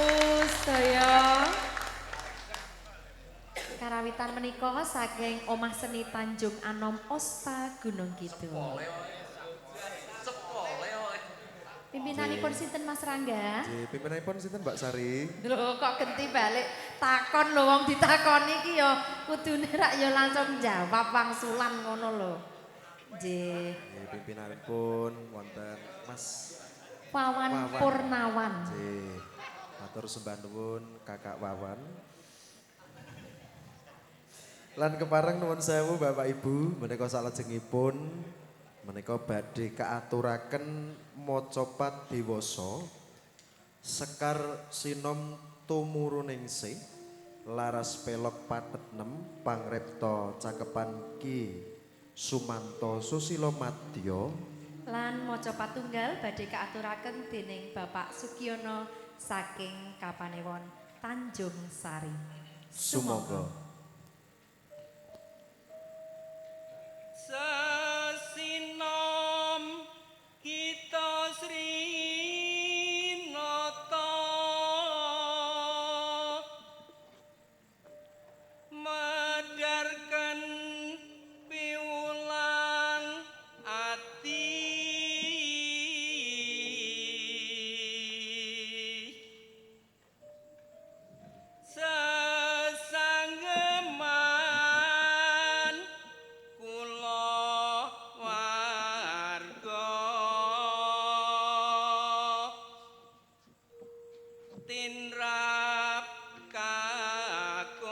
sedaya. Karawitan menika saking Omah Seni Tanjung Anom Ospa Gunung Kidul. Pimpinanipun sinten Mas Rangga? Nggih, pimpinanipun sinten Mbak Sari? Lho kok genti balik takon lho wong ditakoni iki ya kudune rak ya langsung jawab wangsulan ngono lho. Nggih. Nggih, pimpinanipun wonten Mas Wawan Purnawan. Nggih. Matur sembah nuwun Kakak Wawan. Lan kepareng nuwun sewu Bapak Ibu menika salajengipun menika badhe kaaturaken macapat dewasa Sekar Sinom Tumuruningsih laras pelok patet 6 pangripta cakepan Ki Sumanto Susilo Madya Lan macapat tunggal badhe kaaturaken dening Bapak Sugiono saking Kapanewon Tanjung Sari. sumangga. Sesinom kita Sri Nata medarkan piwulang ati sesanggeman kula warga tinrap kakung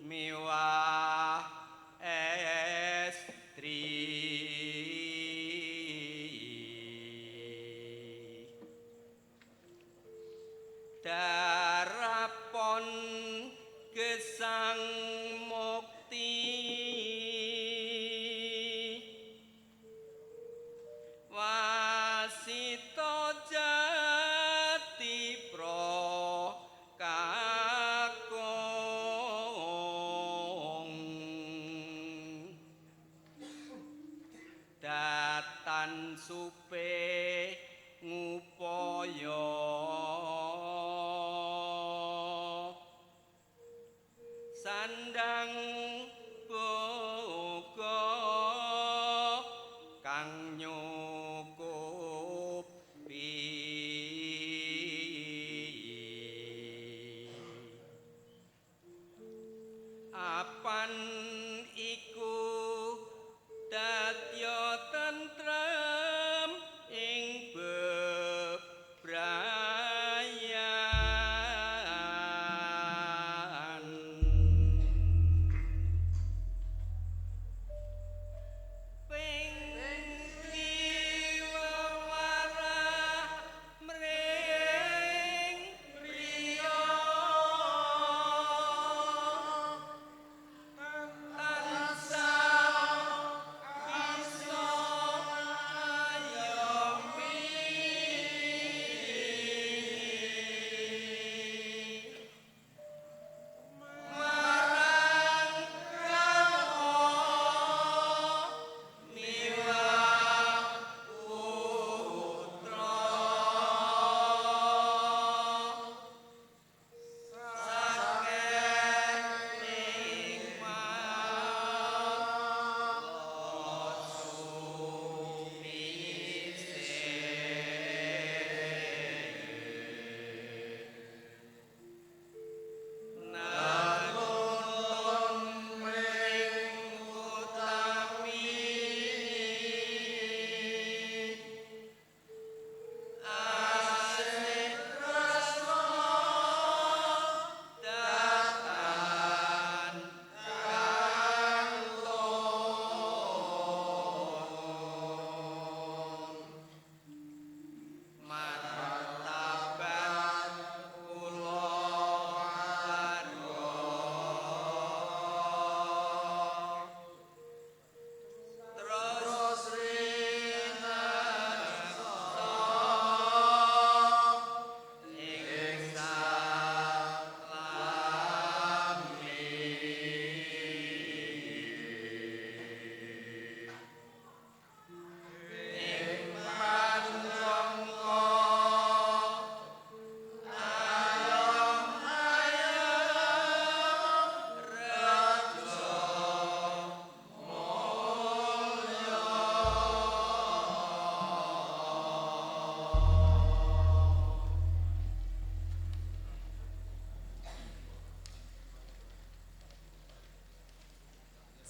miwah estri darapon gesang mukti wasito jati pro kakung datan supe ngupaya sandang boga kang nyukupi apan iku dadya tentrem ing bebrayan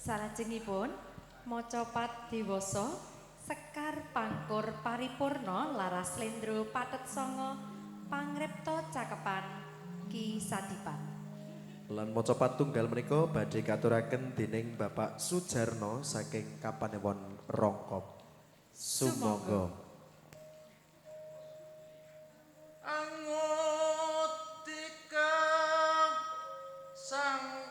Salajengipun maca pat dewasa Sekar Pangkur Paripurna Laras Slendro Pathet Sanga Pangripta Cakepan Ki Sadipan. Lan maca patunggal menika badhe katuraken dening Bapak Sujarno saking Kapanewon Rongkop. Sumangga. Angutika sang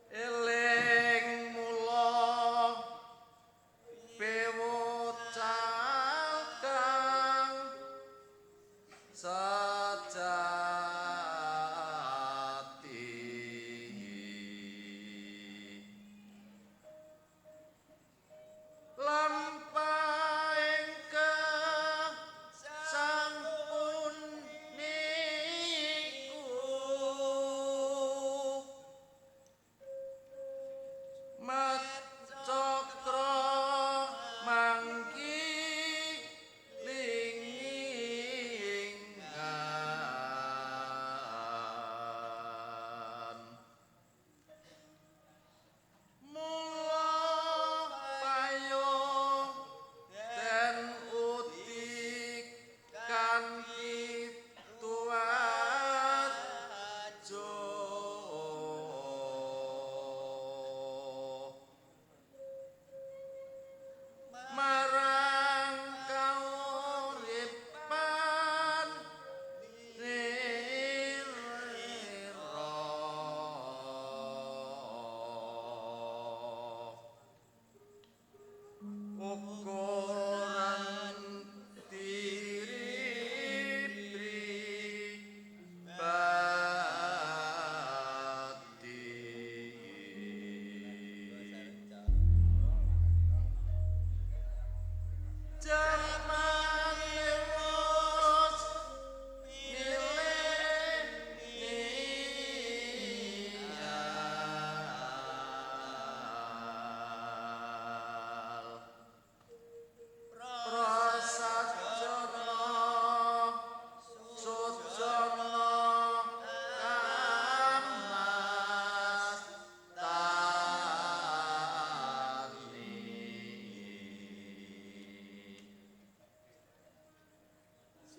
eling mula pewucal kang sajati lampahing sampun niku Macakra mangki lingingan mula payo den utik kanthi tuajo marang kauripan ukuran tiripri bati Jaman lewat milenial Prasajono Sujono Kamas Tani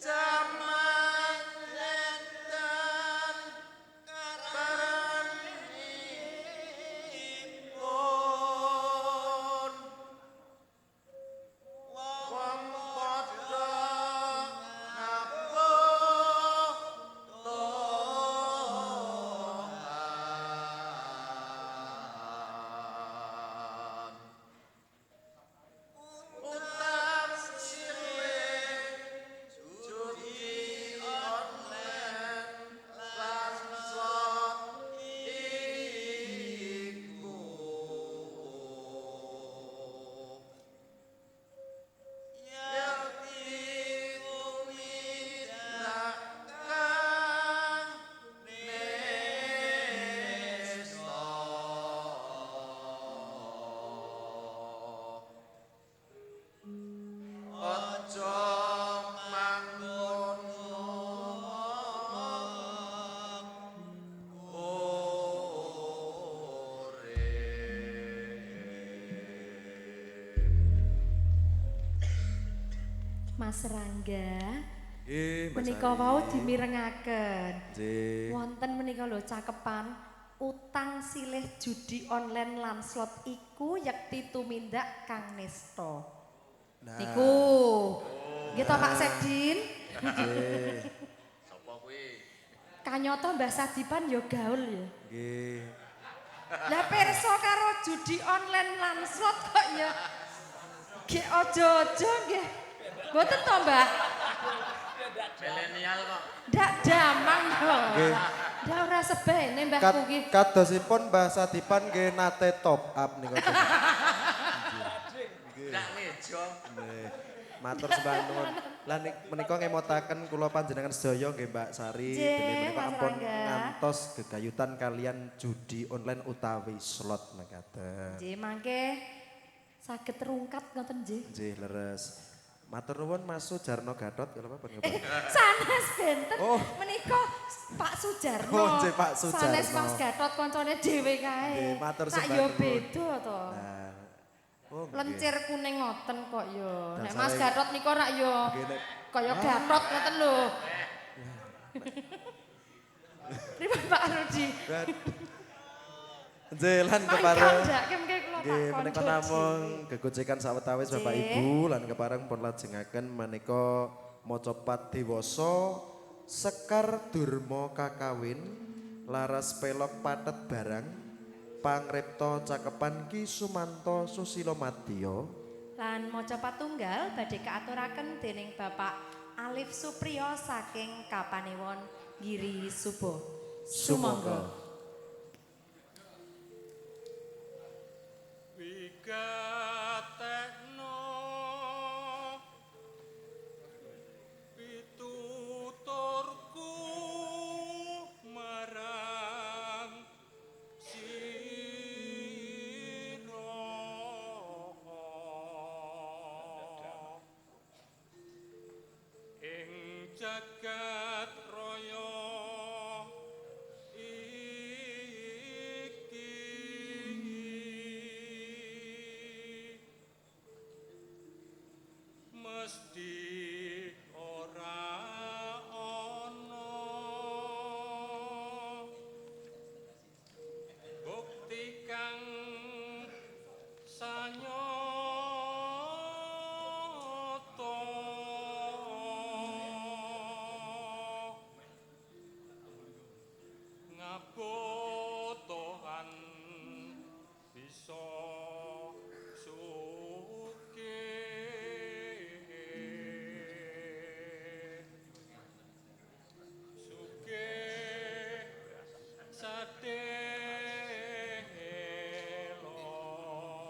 Jaman edan karanipun wong padha ngapotongan utang silih judi online lan slot iku yakti tumindak kang nesta Aja mangkono Mas Rangga Nggih, Mas menika Ari. wau dimirengaken. Nggih. Wonten menika lho cakepan utang silih judi online lan slot iku yekti tumindak Kang Nesta. Nah. Niku. Nggih to Pak Sekdin? Nggih. Sapa kuwi? Kanyata Mbah Sadipan ya gaul ya. Nggih. Lah pirsa karo judi online lan slot kok ya. Nggih aja-aja nggih. Mboten to, Mbah? Milenial kok. Ndak damang kok. Nggih. Ndak ora sebene mbahku nggih. Kadosipun Mbah Sadipan nggih nate top up niku. Ndak ngejo. Nggih. Matur sembah nuwun. Lan menika ngemotaken kula panjenengan sedaya nggih Mbak Sari Nggih, dene menika Mas ampun Rangga. ngantos gegayutan kalian judi online utawi slot mekaten. Nggih, mangke saged terungkap ngoten nggih. Nggih leres. Matur nuwun Mas Sujarno Gatot kalau apa nggih. Sanes benten Oh. menika Pak Sujarno. Oh, nggih, Pak Sujarno. Sanes Mas Gatot koncone dhewe kae. Nggih, matur Tak sembah yo nuwun. beda to. Nah. Oh, nggih. Lencir kuning ngoten kok yo. Nek Dasare- Mas Gatot nika rak yo Nggih, nek- kaya Gatot ngoten lho. Pripun Pak Rudi? Jelan Mangkal kepareng. jak kemke kula tak Nggih, menika konco namung gegojèkan sawetawis Bapak Nggih. Ibu lan kepareng pun lajengaken menika maca pat dewasa Sekar Durma Kakawin laras pelok patet barang pangripta cakepan Ki Sumanto Susilo Madya Lan maca patunggal badhe kaaturaken dening Bapak Alif Supriyo saking Kapanewon Giri Subo. Sumangga. Wigatekno pituturku marang sira ing jagat raya iki mesti ora ana bukti kang sanyata ngabotohan bisa suke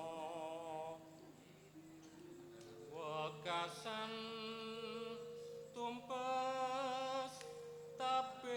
sadelo wekasan tumpes tapis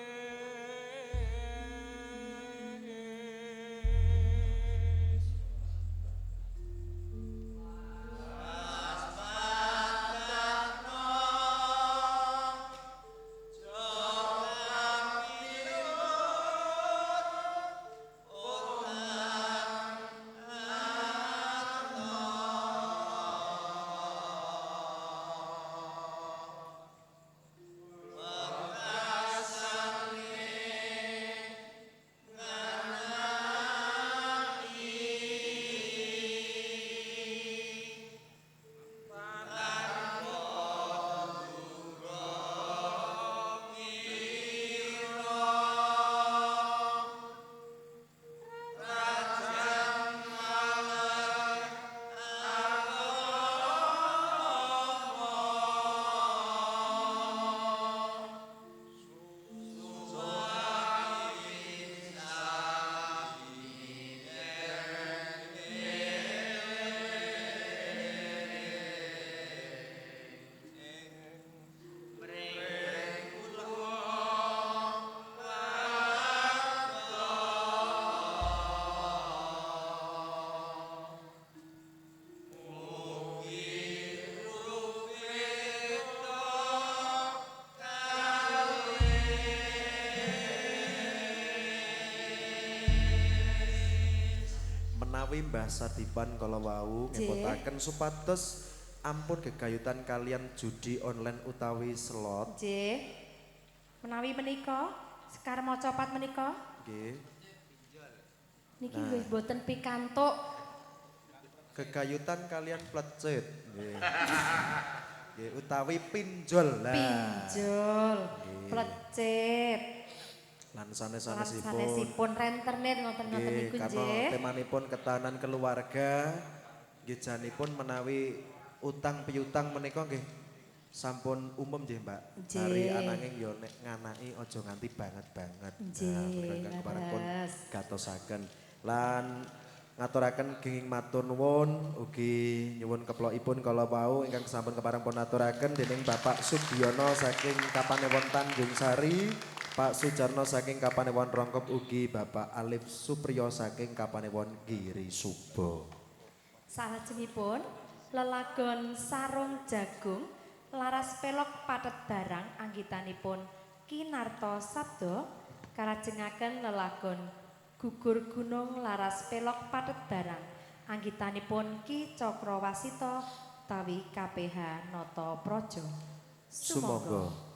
menawi Mbah Sadipan kala wau ngepotaken supados ampun gegayutan kalian judi online utawi slot Nggih. Menawi menika Sekar maca pat menika nggih niki nggih boten pikantuk gegayutan kalian plecet nggih. Nggih utawi pinjol lah. pinjol, plecet, Lan lan sanes-sanesipun sanesipun rentenir ngoten-ngoten nggih niku karena nggih. temanipun ketahanan keluarga nggih janipun menawi utang piutang menika nggih sampun umum nggih Mbak. Nggih. Hari ananging yo nek nganaki aja nganti banget-banget. Nggih, kepareng pun leres. gatosaken. Lan ngaturaken genging matur nuwun ugi nyuwun keplokipun kala wau ingkang sampun kepareng pun aturaken dening Bapak Sugiono saking Kapanewon Tanjung Sari, Pak Sujarno saking Kapanewon Rongkop ugi Bapak Alif Supriyo saking Kapanewon Giri Subo. Salajengipun lelagon Sarung Jagung laras pelok pathet barang anggitanipun Kinarto Sabdo kalajengaken lelagon Gugur Gunung laras pelok pathet barang anggitanipun Ki Cakrawasita utawi KPH Nata Praja. Sumangga.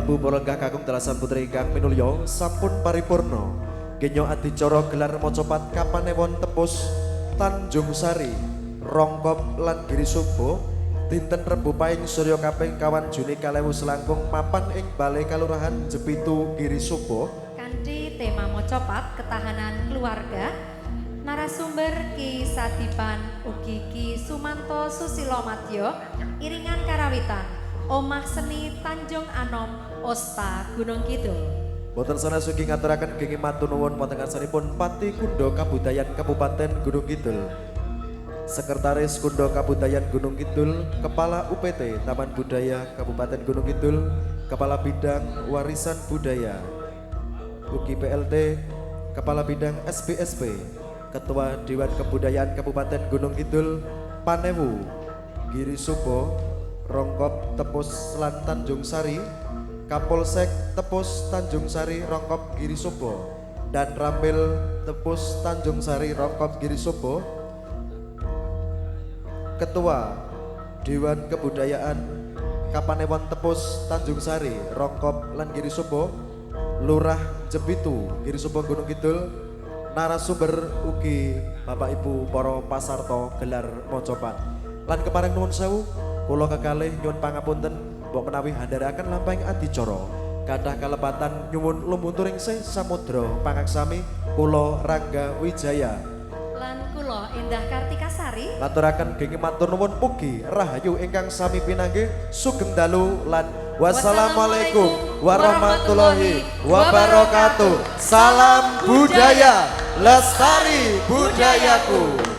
Ibu para lenggah kakung dalasan putri ingkang minulya sampun paripurna. Genya adicara gelar mocopat kapanewon tepus Tanjung Sari, Rongkop lan Girisubo dinten Rebo Paing Surya kaping 1 Juni 2019 mapan ing Balai Kalurahan Jepitu Girisubo. Kanthi tema mocopat ketahanan keluarga, narasumber Ki Sadipan ugi Ki Sumanto Susilo Madyo, iringan karawitan Omah Seni Tanjung Anom Osta Gunung Kidul. Boten sanes ugi ngaturaken genging matur nuwun wonten ngarsanipun Pati Kundo Kabudayan Kabupaten Gunung Kidul, Sekretaris Kundo Kabudayan Gunung Kidul, Kepala UPT Taman Budaya Kabupaten Gunung Kidul, Kepala Bidang Warisan Budaya, ugi PLT Kepala Bidang SBSP, Ketua Dewan Kebudayaan Kabupaten Gunung Kidul, Panewu, Girisubo, Rongkop Tepus lan Tanjung Sari, Kapolsek Tepus Tanjung Sari Rongkop Girisubo, dan Rampil Tepus Tanjung Sari Rongkop Girisubo, Ketua Dewan Kebudayaan Kapanewon Tepus Tanjung Sari Rongkop lan Girisubo, Lurah Jepitu Girisubo Gunung Kidul, narasumber ugi Bapak Ibu para pasarta gelar mocopat. Lan kepareng nuwun sewu, kula kekalih nyuwun pangapunten mbok menawi handharaken lampahing adicara kathah kalepatan nyuwun lumunturing sih samudra pangaksami kula Rangga Wijaya Lan kula Endah Kartika Sari ngaturaken genging matur nuwun mugi rahayu ingkang sami pinanggih sugeng dalu lan wassalamualaikum warahmatullahi wabarakatuh. Salam budaya, lestari budayaku.